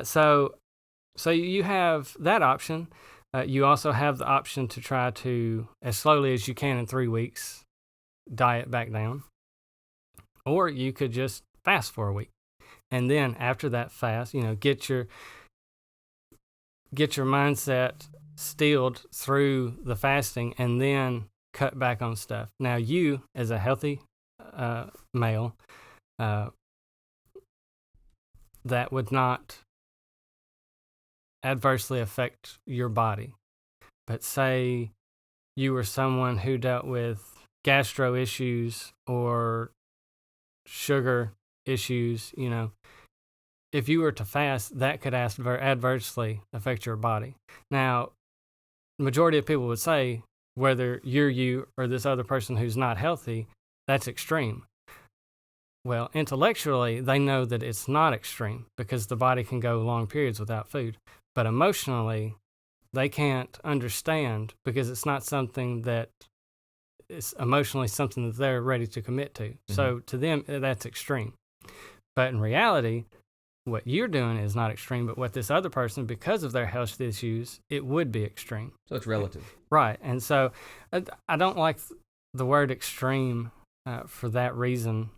So you have that option. You also have the option to try to, as slowly as you can in 3 weeks, diet back down. Or you could just fast for a week. And then after that fast, get your mindset steeled through the fasting and then cut back on stuff. Now, you, as a healthy male, that would not adversely affect your body. But say you were someone who dealt with gastro issues or sugar issues, if you were to fast, that could adversely affect your body. Now, the majority of people would say, whether you're you or this other person who's not healthy, that's extreme. Well, intellectually, they know that it's not extreme because the body can go long periods without food. But emotionally, they can't understand because it's not something that is emotionally something that they're ready to commit to. Mm-hmm. So to them, that's extreme. But in reality, what you're doing is not extreme, but what this other person, because of their health issues, it would be extreme. So it's relative. Right. And so I don't like the word extreme for that reason.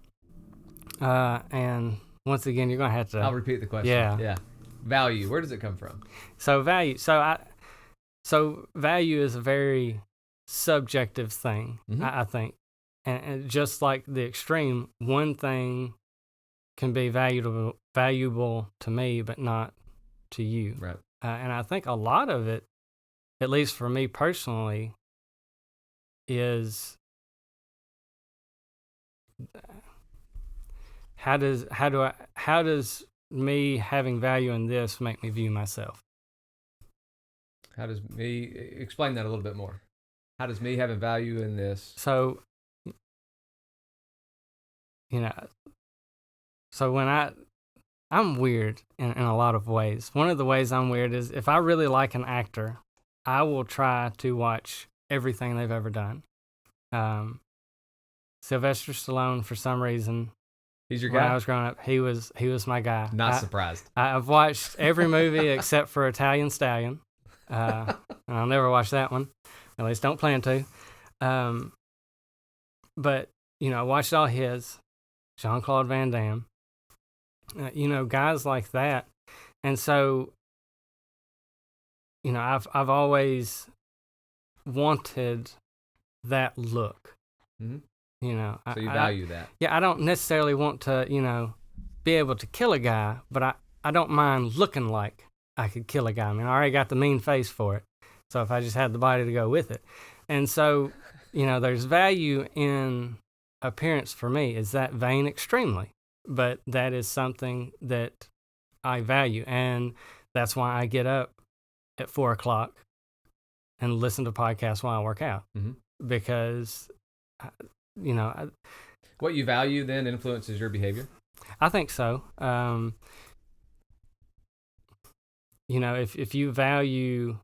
And once again, you're going to have to... I'll repeat the question. Yeah. Value, where does it come from? So value. So value is a very subjective thing, mm-hmm. I think. And just like the extreme, one thing can be valuable to me, but not to you. Right. And I think a lot of it, at least for me personally, is how does me having value in this make me view myself? How does me explain that a little bit more? How does me having value in this? So, so when I'm weird in a lot of ways. One of the ways I'm weird is if I really like an actor, I will try to watch everything they've ever done. Sylvester Stallone, for some reason, he's your guy? When I was growing up, he was my guy. Not surprised. I've watched every movie except for Italian Stallion. And I'll never watch that one. At least don't plan to. But, I watched all his. Jean-Claude Van Damme. Guys like that. And so, I've always wanted that look. Mm-hmm. So you value that. Yeah, I don't necessarily want to, be able to kill a guy, but I don't mind looking like I could kill a guy. I mean, I already got the mean face for it. So if I just had the body to go with it. And so, there's value in appearance for me. Is that vain? Extremely. But that is something that I value. And that's why I get up at 4 o'clock and listen to podcasts while I work out. Mm-hmm. Because, what you value then influences your behavior? I think so. if you value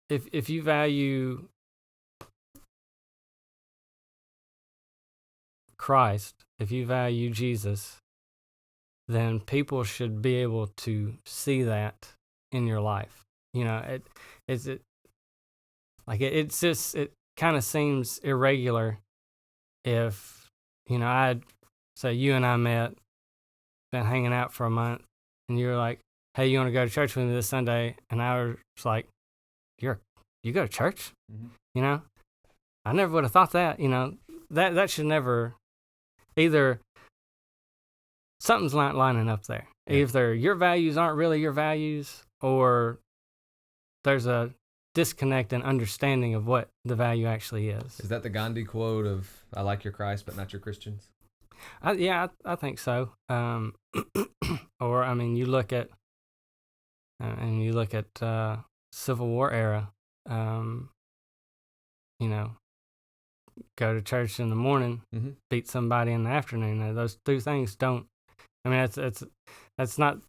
if you value Christ, if you value Jesus, then people should be able to see that in your life. It's just, it kind of seems irregular if, I'd say you and I met, been hanging out for a month, and you were like, hey, you want to go to church with me this Sunday? And I was like, you go to church? Mm-hmm. I never would have thought that, that should never, either something's not lining up there. Yeah. Either your values aren't really your values, or there's a disconnect in understanding of what the value actually is. Is that the Gandhi quote of "I like your Christ, but not your Christians"? I think so. Or you look at Civil War era. Go to church in the morning, mm-hmm. beat somebody in the afternoon. Those two things don't. That's not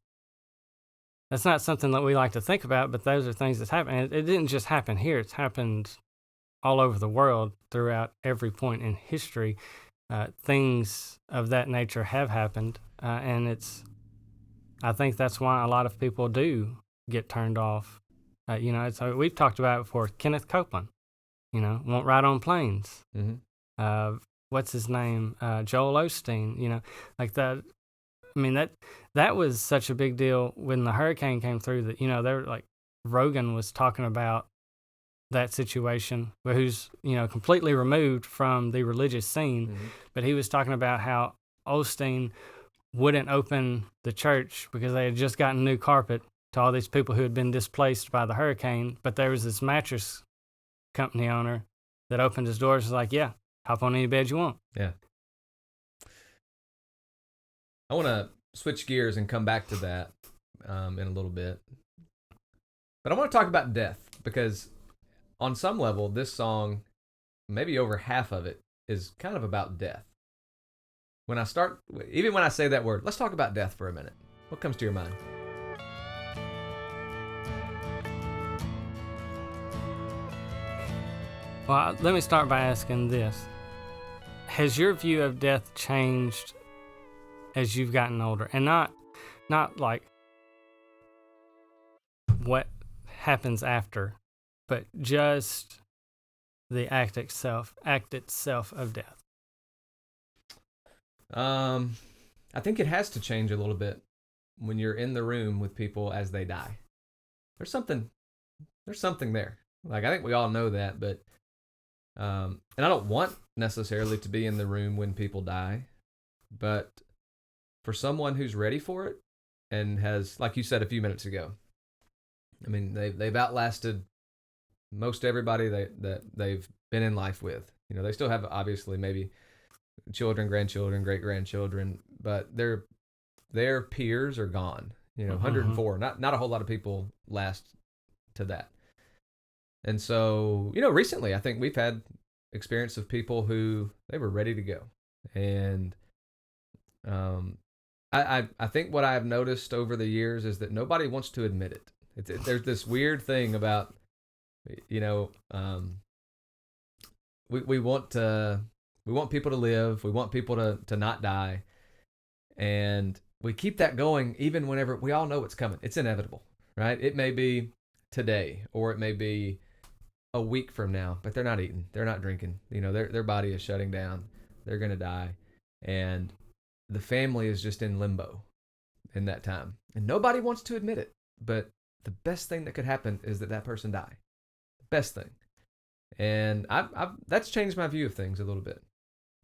something that we like to think about, but those are things that happen. It didn't just happen here. It's happened all over the world throughout every point in history. Things of that nature have happened, and I think that's why a lot of people do get turned off. We've talked about it before. Kenneth Copeland, won't ride on planes. Mm-hmm. What's his name? Joel Osteen. Like that. That was such a big deal when the hurricane came through that, they were like, Rogan was talking about that situation, who's, completely removed from the religious scene. Mm-hmm. But he was talking about how Osteen wouldn't open the church because they had just gotten new carpet to all these people who had been displaced by the hurricane. But there was this mattress company owner that opened his doors and was like, yeah, hop on any bed you want. Yeah. I want to switch gears and come back to that in a little bit. But I want to talk about death, because on some level, this song, maybe over half of it, is kind of about death. Even when I say that word, let's talk about death for a minute. What comes to your mind? Well, let me start by asking this. Has your view of death changed as you've gotten older? And not like what happens after, but just the act itself of death. I think it has to change a little bit when you're in the room with people as they die. There's something there. Like, I think we all know that, but and I don't want necessarily to be in the room when people die, but for someone who's ready for it and has, like you said a few minutes ago, they've outlasted most everybody that they've been in life with. They still have, obviously, maybe children, grandchildren, great grandchildren, but their peers are gone. 104. Not a whole lot of people last to that. And so, recently I think we've had experience of people who they were ready to go. And I think what I've noticed over the years is that nobody wants to admit it. There's this weird thing about, we want people to live. We want people to not die. And we keep that going even whenever we all know it's coming. It's inevitable, right? It may be today, or it may be a week from now, but they're not eating. They're not drinking. Their body is shutting down. They're going to die. And the family is just in limbo in that time. And nobody wants to admit it. But the best thing that could happen is that person die. The best thing. And that's changed my view of things a little bit.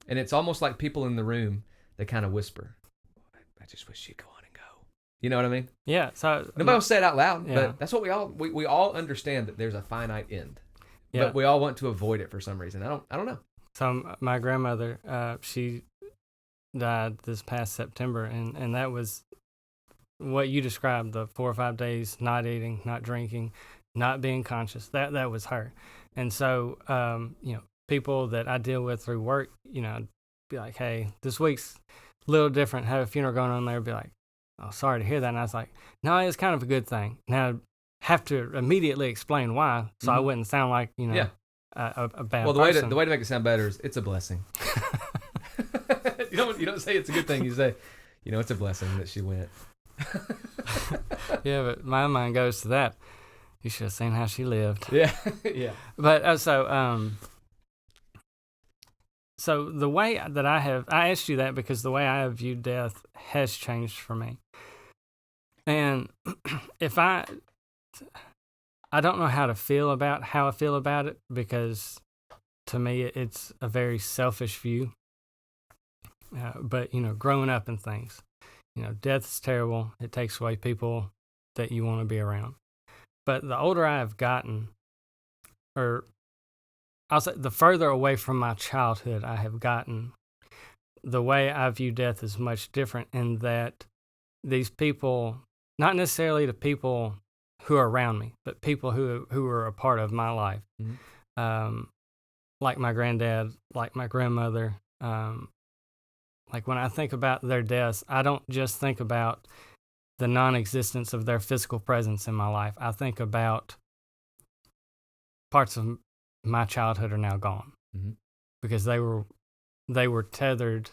And it's almost like people in the room, they kind of whisper, I just wish you'd go on and go. You know what I mean? Yeah. So nobody will say it out loud, yeah. But that's what we all understand, that there's a finite end. Yeah. But we all want to avoid it for some reason. I don't know. So my grandmother, she died this past September, and that was what you described, the 4 or 5 days not eating, not drinking, not being conscious. That was her. And so people that I deal with through work, I'd be like, hey, this week's little different. Have a funeral going on there, be like, "Oh, sorry to hear that." And I was like, "No, it's kind of a good thing." Now, I have to immediately explain why, so I wouldn't sound like Yeah. a bad Well, person. the way to make it sound better is it's a blessing. You don't say it's a good thing. You say, it's a blessing that she went. Yeah, but my mind goes to that. You should have seen how she lived. Yeah, yeah. But so the way that I asked you that because the way I have viewed death has changed for me. And if I don't know how I feel about it, because to me it's a very selfish view. But growing up and things, death is terrible. It takes away people that you want to be around. But the older I have gotten, or I'll say the further away from my childhood I have gotten, the way I view death is much different in that these people, not necessarily the people who are around me, but people who are a part of my life, like my granddad, like my grandmother. Like when I think about their deaths, I don't just think about the non-existence of their physical presence in my life. I think about parts of my childhood are now gone because they were tethered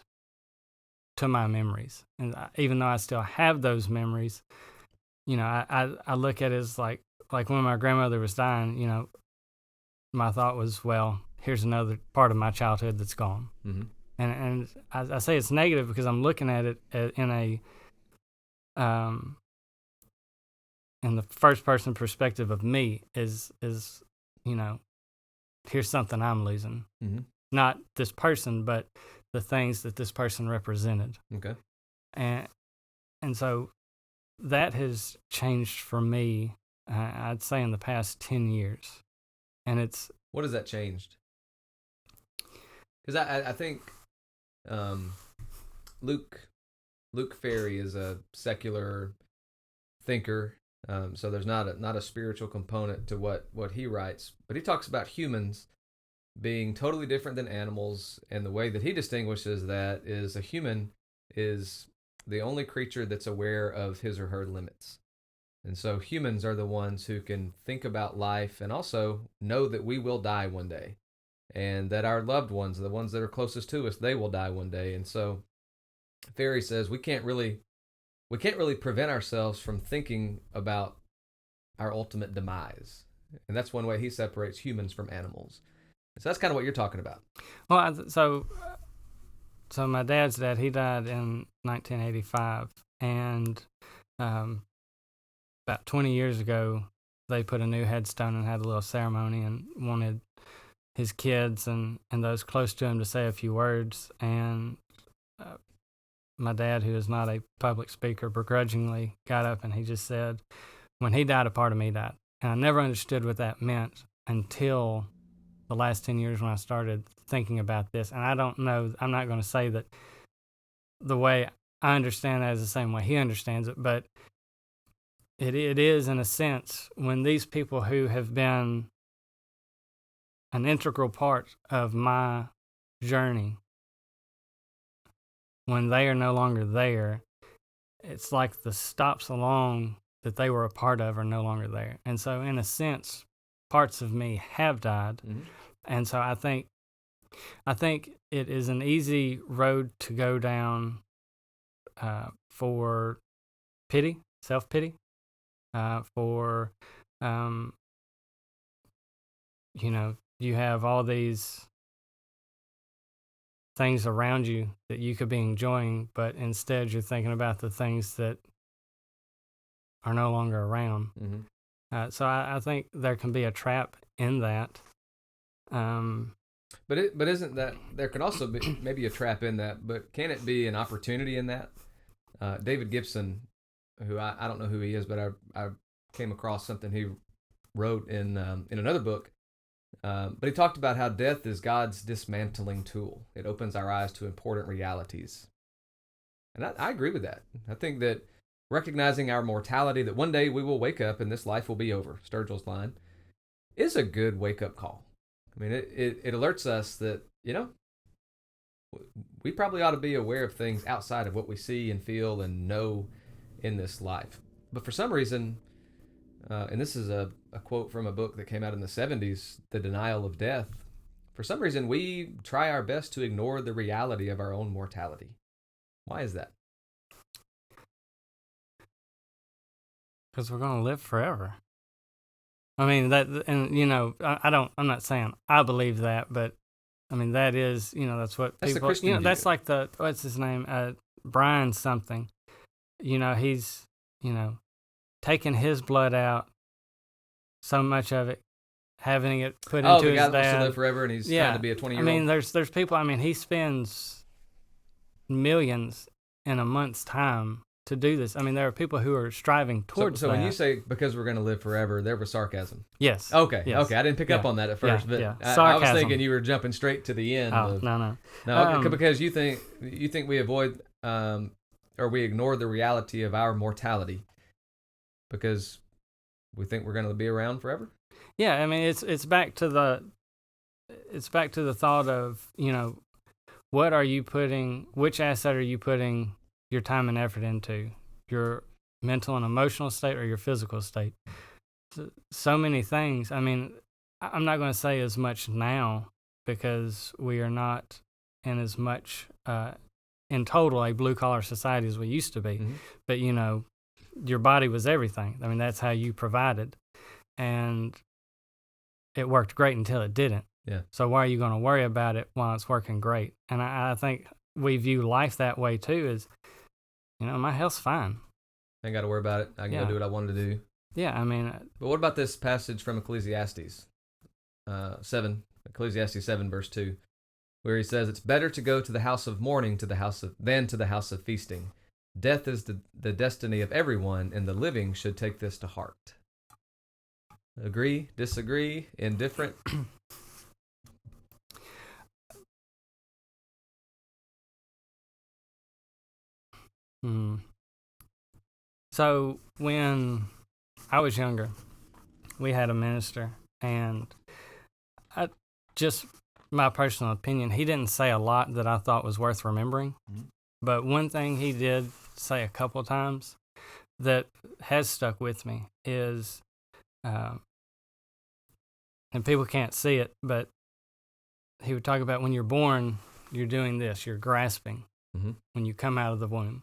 to my memories. And even though I still have those memories, I look at it as like when my grandmother was dying, my thought was, well, here's another part of my childhood that's gone. And I say it's negative because I'm looking at it in the first person perspective of me is here's something I'm losing. Not this person, but the things that this person represented. Okay. And so that has changed for me, I'd say, in the past 10 years. And it's... What has that changed? Because I think Luke Ferry is a secular thinker, so there's not a spiritual component to what he writes, but he talks about humans being totally different than animals, and the way that he distinguishes that is a human is the only creature that's aware of his or her limits. And so humans are the ones who can think about life and also know that we will die one day, and that our loved ones, the ones that are closest to us, they will die one day. And so Ferry says we can't really prevent ourselves from thinking about our ultimate demise. And that's one way he separates humans from animals. So that's kind of what you're talking about. Well, so my dad's dad, he died in 1985, and about 20 years ago, they put a new headstone and had a little ceremony and wanted his kids and those close to him to say a few words. And my dad, who is not a public speaker, begrudgingly got up and he just said, when he died, a part of me died. And I never understood what that meant until the last 10 years when I started thinking about this. And I don't know, I'm not going to say that the way I understand that is the same way he understands it, but it is, in a sense, when these people who have been an integral part of my journey, when they are no longer there, it's like the stops along that they were a part of are no longer there. And so, in a sense, parts of me have died. And so I think it is an easy road to go down for pity, self-pity, for, you have all these things around you that you could be enjoying, but instead you're thinking about the things that are no longer around. So I think there can be a trap in that. But isn't that there can also be maybe a trap in that? But can it be an opportunity in that? David Gibson, who I don't know who he is, but I came across something he wrote in another book. But he talked about how death is God's dismantling tool. It opens our eyes to important realities. And I agree with that. I think that recognizing our mortality, that one day we will wake up and this life will be over, Sturgill's line, is a good wake-up call. I mean, it alerts us that, we probably ought to be aware of things outside of what we see and feel and know in this life. But for some reason, and this is a quote from a book that came out in the 70s, The Denial of Death. For some reason, we try our best to ignore the reality of our own mortality. Why is that? Because we're going to live forever. I mean, that, and, you know, I'm not saying I believe that, but, I mean, that is, you know, that's what That's the people, Christian you know, view. that's like what's his name? Brian something. You know, he's, you know, taking his blood out, so much of it, having it put into the his guy that wants to dad. live forever and he's trying to be a 20-year-old. I mean, there's people, I mean, he spends millions in a month's time to do this. I mean, there are people who are striving towards so that. when you say because we're going to live forever, there was sarcasm. Yes. Okay. Yes. Okay. I didn't pick up on that at first, but I was thinking you were jumping straight to the end. No. No, okay, because you think we avoid or we ignore the reality of our mortality because we think we're going to be around forever. Yeah, I mean it's back to the thought of, you know, which asset are you putting your time and effort into, your mental and emotional state or your physical state? So many things. I mean, I'm not going to say as much now because we are not in as much in total a blue collar society as we used to be. Mm-hmm. But, you know, your body was everything. I mean, that's how you provided. And it worked great until it didn't. Yeah. So why are you going to worry about it while it's working great? And I think we view life that way too, is, you know, my health's fine. I ain't got to worry about it. I can go do what I wanted to do. Yeah, I mean. But what about this passage from Ecclesiastes 7, Ecclesiastes 7, verse 2, where he says, it's better to go to the house of mourning than to the house of feasting. Death is the destiny of everyone, and the living should take this to heart. Agree? Disagree? Indifferent? So when I was younger, we had a minister, and just my personal opinion, he didn't say a lot that I thought was worth remembering. Mm-hmm. But one thing he did say a couple of times that has stuck with me is, and people can't see it, but he would talk about when you're born, you're doing this, you're grasping when you come out of the womb.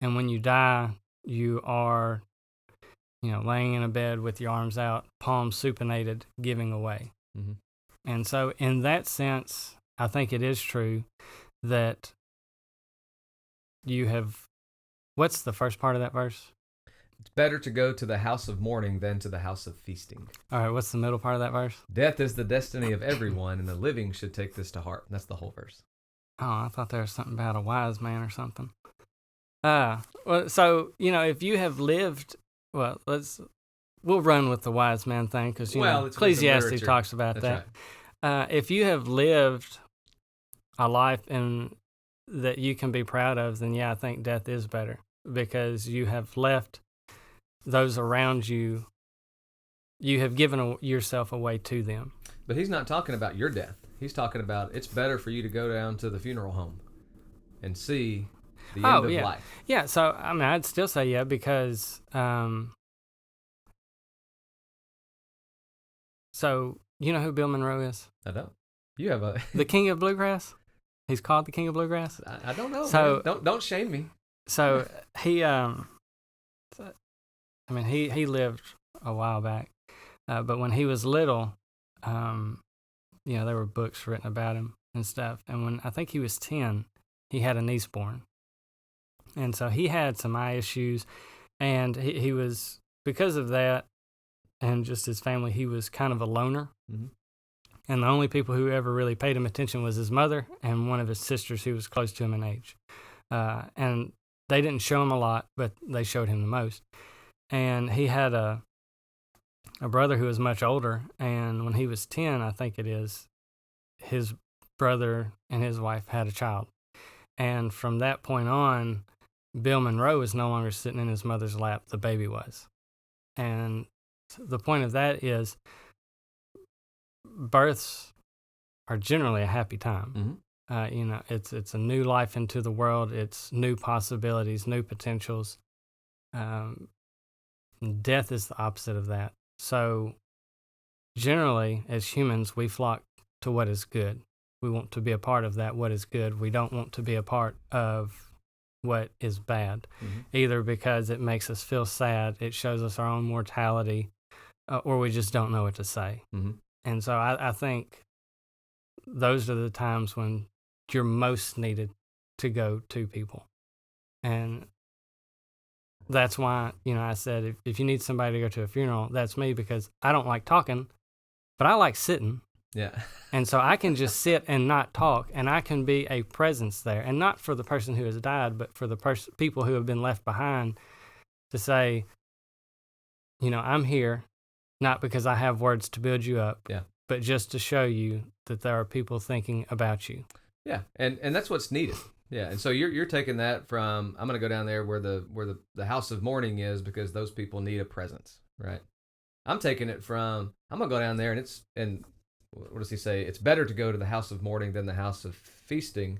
And when you die, you are, you know, laying in a bed with your arms out, palms supinated, giving away. Mm-hmm. And so in that sense, I think it is true that you have, what's the first part of that verse? It's better to go to the house of mourning than to the house of feasting. All right, what's the middle part of that verse? Death is the destiny of everyone, and the living should take this to heart. That's the whole verse. Oh, I thought there was something about a wise man or something. Well, so, you know, if you have lived, well, we'll run with the wise man thing because, you know, Ecclesiastes talks about that. Right. If you have lived a life that you can be proud of, then yeah, I think death is better because you have left those around you. You have given yourself away to them. But he's not talking about your death. He's talking about it's better for you to go down to the funeral home and see the end of life. Yeah, so, I mean, I'd still say yeah because, so, you know who Bill Monroe is? I don't. You have the King of Bluegrass? He's called the King of Bluegrass? I don't know. So, don't shame me. So, he, I mean, he lived a while back, but when he was little, you know, there were books written about him and stuff. And when I think he was 10, he had a niece born. And so he had some eye issues, and he was, because of that, and just his family, he was kind of a loner. Mm-hmm. And the only people who ever really paid him attention was his mother and one of his sisters who was close to him in age. And they didn't show him a lot, but they showed him the most. And he had a brother who was much older, and when he was 10, I think it is, his brother and his wife had a child. And from that point on, Bill Monroe was no longer sitting in his mother's lap, the baby was. And the point of that is births are generally a happy time. Mm-hmm. It's a new life into the world. It's new possibilities, new potentials. Um, Death is the opposite of that. So generally, as humans, we flock to what is good. We want to be a part of that, what is good. We don't want to be a part of what is bad, either because it makes us feel sad, it shows us our own mortality, or we just don't know what to say. And so I think those are the times when you're most needed to go to people. And that's why, I said, if you need somebody to go to a funeral, that's me, because I don't like talking, but I like sitting. Yeah. And so I can just sit and not talk, and I can be a presence there. And not for the person who has died, but for the people who have been left behind, to say, I'm here, not because I have words to build you up, but just to show you that there are people thinking about you. Yeah, and that's what's needed. Yeah, and so you're taking that from, I'm going to go down there where the house of mourning is, because those people need a presence, right? I'm taking it from, I'm going to go down there, and what does he say? It's better to go to the house of mourning than the house of feasting,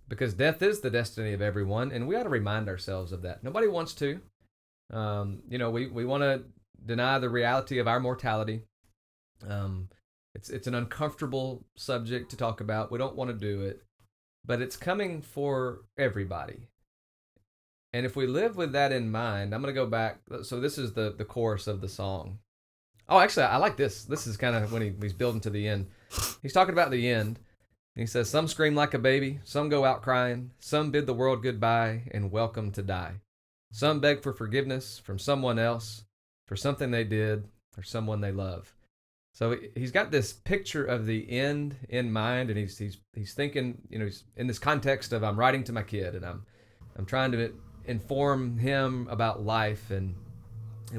because death is the destiny of everyone, and we ought to remind ourselves of that. Nobody wants to. We want to deny the reality of our mortality. It's an uncomfortable subject to talk about. We don't want to do it, but it's coming for everybody. And if we live with that in mind, I'm going to go back. So this is the chorus of the song. Oh, actually, I like this. This is kind of when he's building to the end. He's talking about the end. And he says, some scream like a baby, some go out crying, some bid the world goodbye and welcome to die. Some beg for forgiveness from someone else for something they did or someone they love. So he's got this picture of the end in mind, and he's thinking, he's in this context of, I'm writing to my kid, and I'm trying to inform him about life, and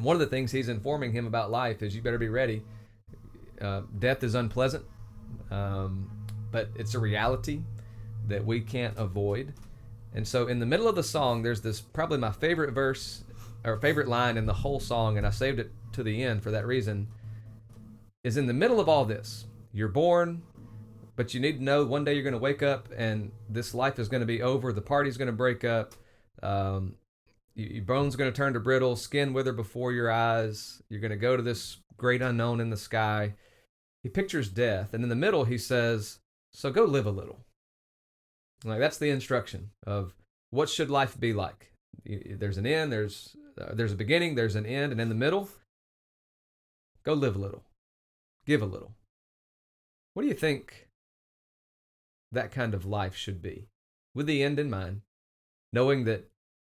one of the things he's informing him about life is, you better be ready. Death is unpleasant, but it's a reality that we can't avoid. And so in the middle of the song, there's this, probably my favorite verse or favorite line in the whole song, and I saved it to the end for that reason, is in the middle of all this. You're born, but you need to know one day you're going to wake up and this life is going to be over. The party's going to break up. Your bones are going to turn to brittle, skin wither before your eyes. You're going to go to this great unknown in the sky. He pictures death, and in the middle he says, so go live a little. Like, that's the instruction of what should life be like. There's an end, there's a beginning, there's an end, and in the middle, go live a little. Give a little. What do you think that kind of life should be? With the end in mind, knowing that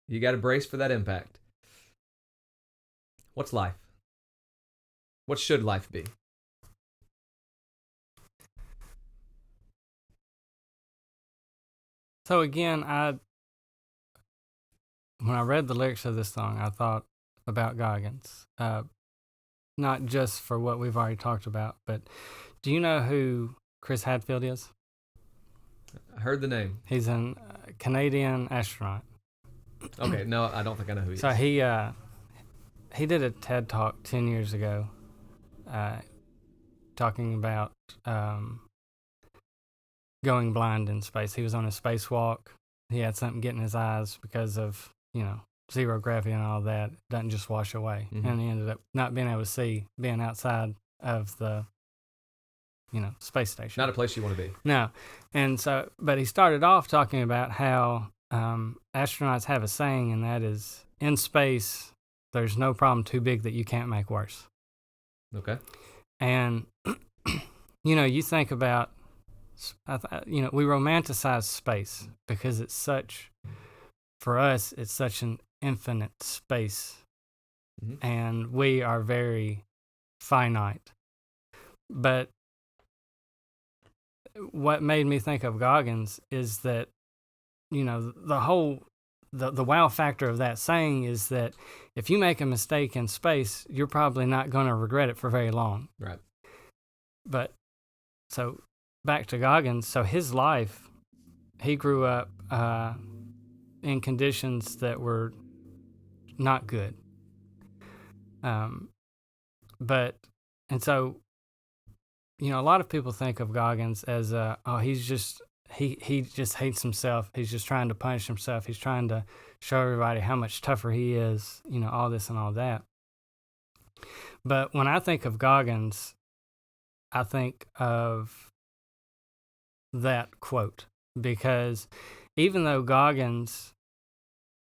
you got to brace for that impact. What's life? What should life be? So again, when I read the lyrics of this song, I thought about Goggins. Not just for what we've already talked about, but do you know who Chris Hadfield is? I heard the name. He's a Canadian astronaut. Okay, no, I don't think I know who he is. So he did a TED Talk 10 years ago, talking about going blind in space. He was on a spacewalk. He had something get in his eyes because of, zero gravity and all that. It doesn't just wash away. And he ended up not being able to see, being outside of the, space station. Not a place you want to be. No. And so, but he started off talking about how astronauts have a saying, and that is, in space, there's no problem too big that you can't make worse. Okay. And, you think about, we romanticize space because it's such, for us, it's such an infinite space. And we are very finite. But what made me think of Goggins is that, the whole, the wow factor of that saying is that if you make a mistake in space, you're probably not going to regret it for very long. Right. But so back to Goggins. So his life, he grew up in conditions that were not good. And so, a lot of people think of Goggins as, he just hates himself. He's just trying to punish himself. He's trying to show everybody how much tougher he is, all this and all that. But when I think of Goggins, I think of that quote, because even though Goggins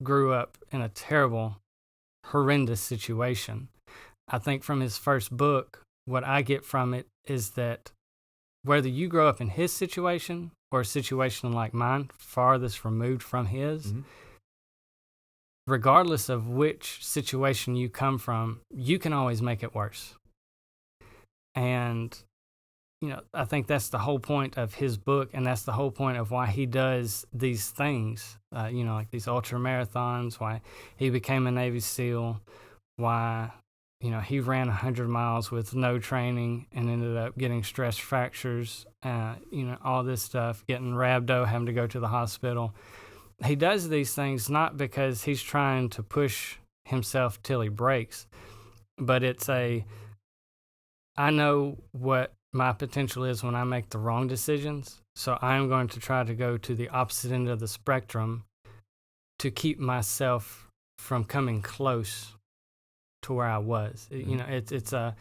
grew up in a terrible, horrendous situation, I think from his first book, what I get from it is that whether you grow up in his situation or a situation like mine, farthest removed from his, mm-hmm. regardless of which situation you come from, you can always make it worse. And, I think that's the whole point of his book, and that's the whole point of why he does these things, like these ultra marathons, why he became a Navy SEAL, why, he ran 100 miles with no training and ended up getting stress fractures, all this stuff, getting rhabdo, having to go to the hospital. He does these things not because he's trying to push himself till he breaks, but it's I know what my potential is when I make the wrong decisions, so I'm going to try to go to the opposite end of the spectrum to keep myself from coming close to where I was. Mm-hmm.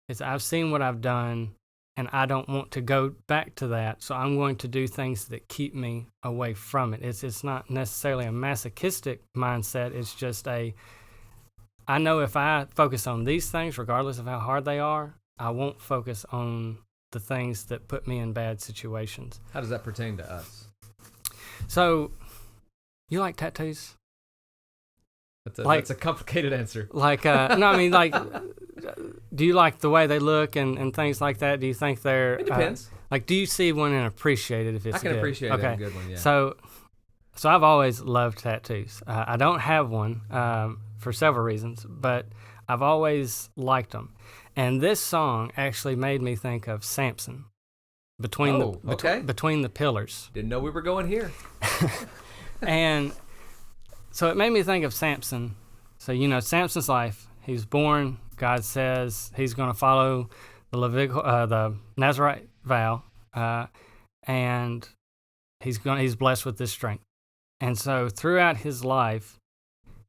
It's I've seen what I've done, and I don't want to go back to that, so I'm going to do things that keep me away from it. It's not necessarily a masochistic mindset. It's just I know if I focus on these things, regardless of how hard they are, I won't focus on the things that put me in bad situations. How does that pertain to us? So, you like tattoos? That's a complicated answer. No, I mean, do you like the way they look and things like that? Do you think they're... It depends. Do you see one and appreciate it if it's good? I can appreciate it, a good one, yeah. So I've always loved tattoos. I don't have one for several reasons, but I've always liked them. And this song actually made me think of Samson between the pillars. Didn't know we were going here. And so it made me think of Samson. So, Samson's life, he's born, God says he's going to follow the Nazarite vow, and he's blessed with this strength. And so throughout his life,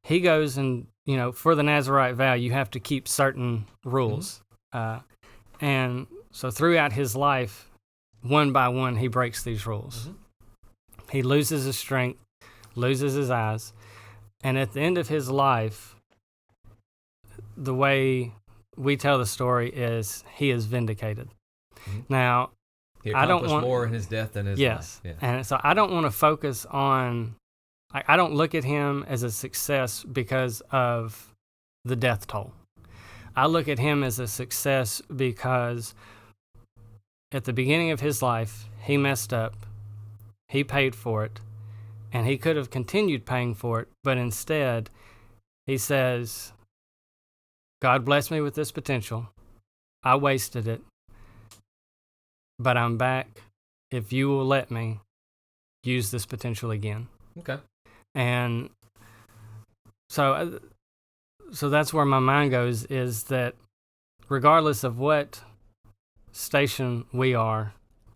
he goes and, for the Nazarite vow, you have to keep certain rules. Mm-hmm. And so throughout his life, one by one, he breaks these rules. Mm-hmm. He loses his strength, loses his eyes. And at the end of his life, the way we tell the story is he is vindicated. Mm-hmm. Now, he accomplished more in his death than his life. Yeah. And so I don't want to focus on... I don't look at him as a success because of the death toll. I look at him as a success because at the beginning of his life, he messed up, he paid for it, and he could have continued paying for it, but instead, he says, God blessed me with this potential. I wasted it, but I'm back. If you will let me use this potential again. Okay. And so that's where my mind goes, is that regardless of what station we are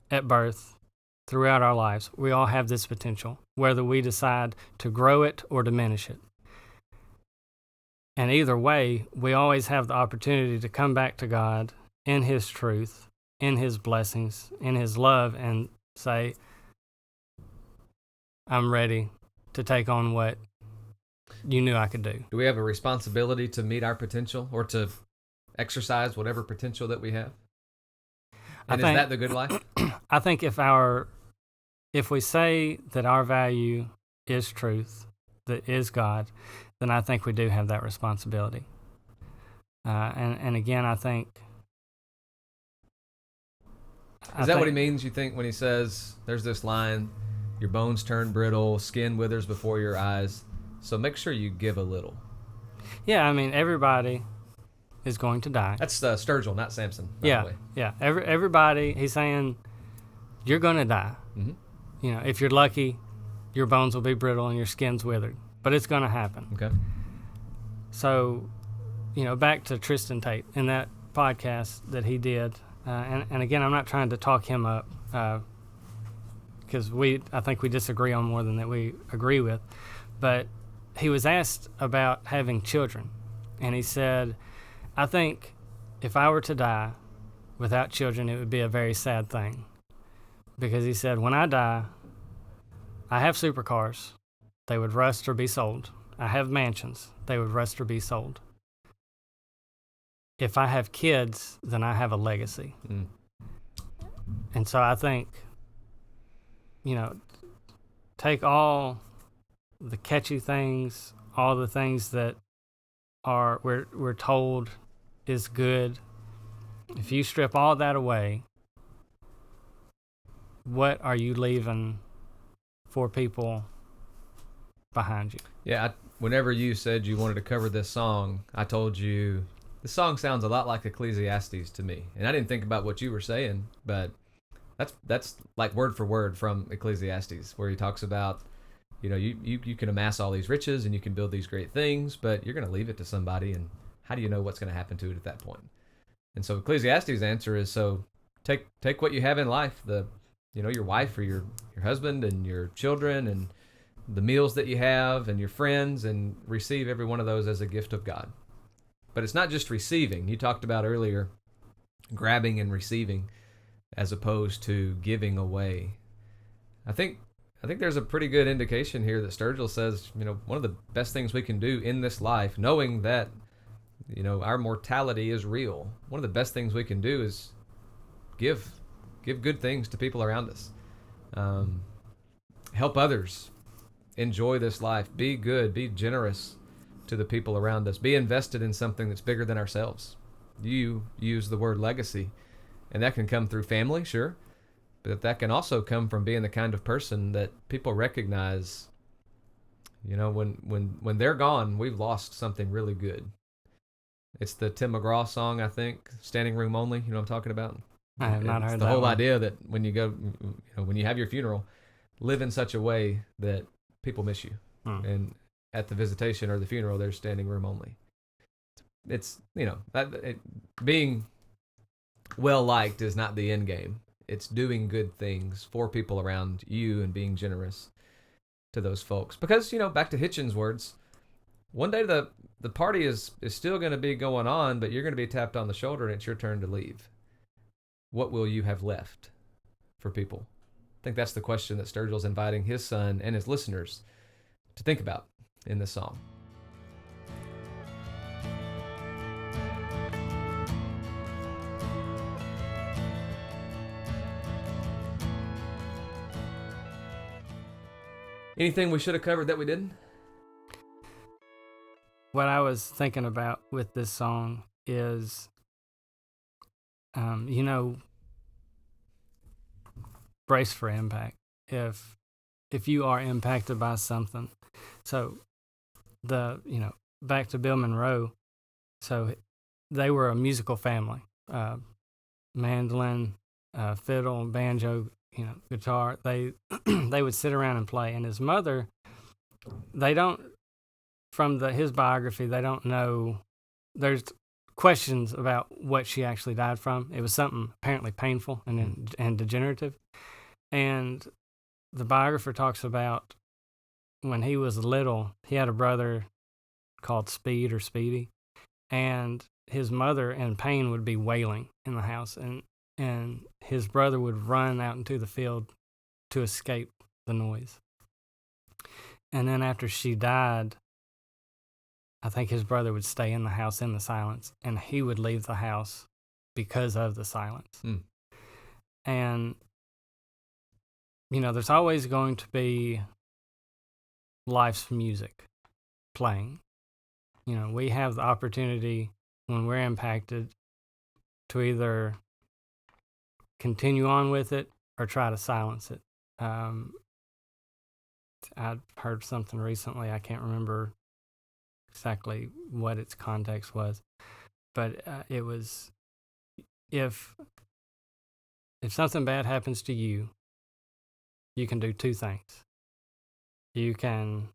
at birth, throughout our lives, we all have this potential, whether we decide to grow it or diminish it. And either way, we always have the opportunity to come back to God in His truth, in His blessings, in His love, and say, I'm ready to take on what you knew I could do. Do we have a responsibility to meet our potential or to exercise whatever potential that we have? And is that the good life? I think if we say that our value is truth, that is God, then I think we do have that responsibility. And again, I think... Is that what he means, you think, when he says, there's this line, your bones turn brittle, skin withers before your eyes, so make sure you give a little? Yeah, I mean, everybody is going to die. That's Sturgill, not Samson, by the way. Yeah. Everybody, he's saying, you're going to die. Mm-hmm. If you're lucky, your bones will be brittle and your skin's withered. But it's going to happen. Okay. So, back to Tristan Tate in that podcast that he did. And again, I'm not trying to talk him up. because I think we disagree on more than that we agree with. But he was asked about having children, and he said, I think if I were to die without children, it would be a very sad thing. Because he said, when I die, I have supercars. They would rust or be sold. I have mansions. They would rust or be sold. If I have kids, then I have a legacy. Mm. And so I think, take all the catchy things, all the things that we're told is good. If you strip all that away, what are you leaving for people behind you? Yeah, whenever you said you wanted to cover this song, I told you the song sounds a lot like Ecclesiastes to me. And I didn't think about what you were saying, but that's like word for word from Ecclesiastes, where he talks about, you can amass all these riches and you can build these great things, but you're going to leave it to somebody, and how do you know what's going to happen to it at that point? And so Ecclesiastes' answer is, so take what you have in life, your wife or your husband and your children and the meals that you have and your friends, and receive every one of those as a gift of God. But it's not just receiving. You talked about earlier grabbing and receiving as opposed to giving away. I think there's a pretty good indication here that Sturgill says, one of the best things we can do in this life, knowing that, our mortality is real. One of the best things we can do is give good things to people around us. Help others enjoy this life. Be good. Be generous to the people around us. Be invested in something that's bigger than ourselves. You use the word legacy, and that can come through family, sure, but that can also come from being the kind of person that people recognize. When they're gone, we've lost something really good. It's the Tim McGraw song, I think, "Standing Room Only." You know what I'm talking about? I have not heard the that whole one. idea that when you go, when you have your funeral, live in such a way that people miss you, and at the visitation or the funeral, there's standing room only. It's being well liked is not the end game. It's doing good things for people around you and being generous to those folks. Because back to Hitchens' words, one day the party is still going to be going on, but you're going to be tapped on the shoulder and it's your turn to leave. What will you have left for people? I think that's the question that Sturgill's inviting his son and his listeners to think about in this song. Anything we should have covered that we didn't? What I was thinking about with this song is, brace for impact. If you are impacted by something, so back to Bill Monroe. So they were a musical family, mandolin, fiddle, banjo, guitar. They they would sit around and play. And his mother, they don't, from his biography, they don't know. There's questions about what she actually died from. It was something apparently painful and degenerative. And the biographer talks about when he was little, he had a brother called Speed or Speedy, and his mother in pain would be wailing in the house, and his brother would run out into the field to escape the noise. And then after she died, I think his brother would stay in the house in the silence, and he would leave the house because of the silence. And there's always going to be life's music playing. We have the opportunity when we're impacted to either continue on with it or try to silence it. I heard something recently, I can't remember exactly what its context was, but it was, if something bad happens to you, you can do two things. You can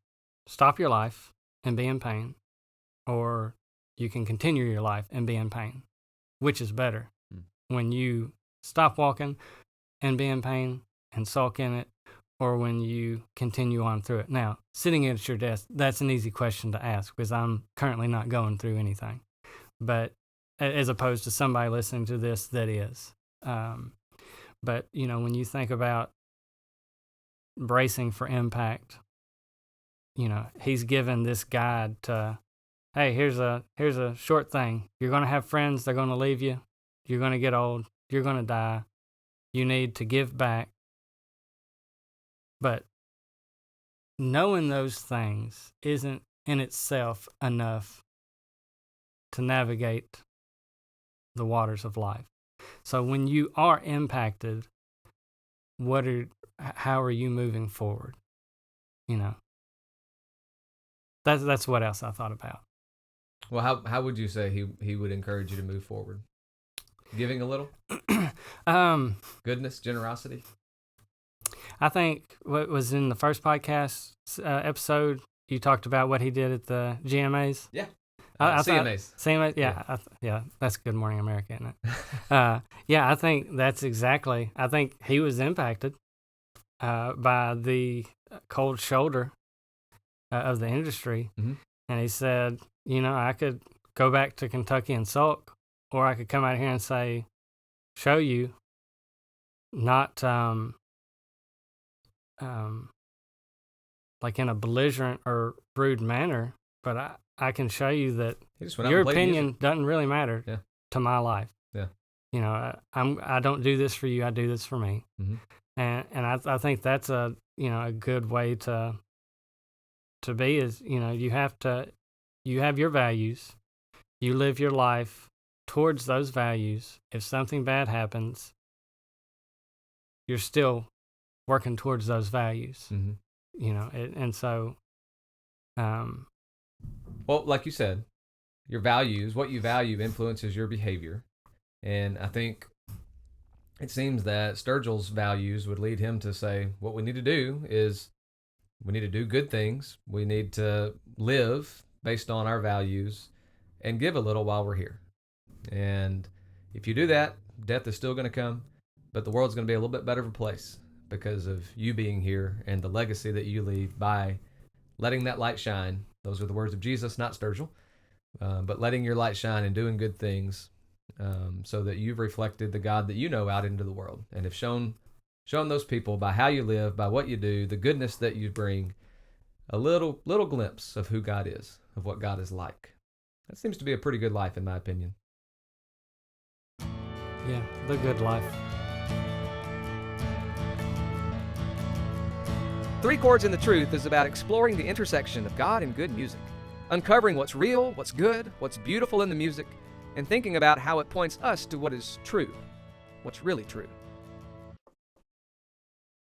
stop your life and be in pain, or you can continue your life and be in pain. Which is better? When you stop walking and be in pain, and sulk in it, or when you continue on through it. Now, sitting at your desk, that's an easy question to ask because I'm currently not going through anything. But as opposed to somebody listening to this that is. But, when you think about bracing for impact, he's given this guide to, hey, here's a short thing. You're going to have friends. They're going to leave you. You're going to get old. You're going to die. You need to give back. But knowing those things isn't in itself enough to navigate the waters of life. So when you are impacted, how are you moving forward? That's what else I thought about. Well, how would you say he would encourage you to move forward? Giving a little? Goodness, generosity? I think what was in the first podcast episode, you talked about what he did at the GMAs. Yeah. CMAs. CMAs, yeah. Yeah, that's Good Morning America, isn't it? Yeah, I think that's exactly. I think he was impacted by the cold shoulder of the industry. Mm-hmm. And he said, I could go back to Kentucky and sulk, or I could come out here and show you, not like in a belligerent or rude manner, but I can show you that your opinion doesn't really matter to my life. Yeah. I don't do this for you. I do this for me. Mm-hmm. And I think that's a good way to be is, you have your values, you live your life towards those values. If something bad happens, you're still working towards those values. Mm-hmm. And so, well, like you said, your values, what you value influences your behavior. And I think it seems that Sturgill's values would lead him to say, what we need to do is we need to do good things. We need to live based on our values and give a little while we're here. And if you do that, death is still going to come, but the world's going to be a little bit better of a place because of you being here and the legacy that you leave by letting that light shine. Those are the words of Jesus, not Sturgill, but letting your light shine and doing good things so that you've reflected the God that you know out into the world and have shown those people by how you live, by what you do, the goodness that you bring, a little glimpse of who God is, of what God is like. That seems to be a pretty good life, in my opinion. Yeah, the good life. 3 Chords in the Truth is about exploring the intersection of God and good music, uncovering what's real, what's good, what's beautiful in the music, and thinking about how it points us to what is true, what's really true.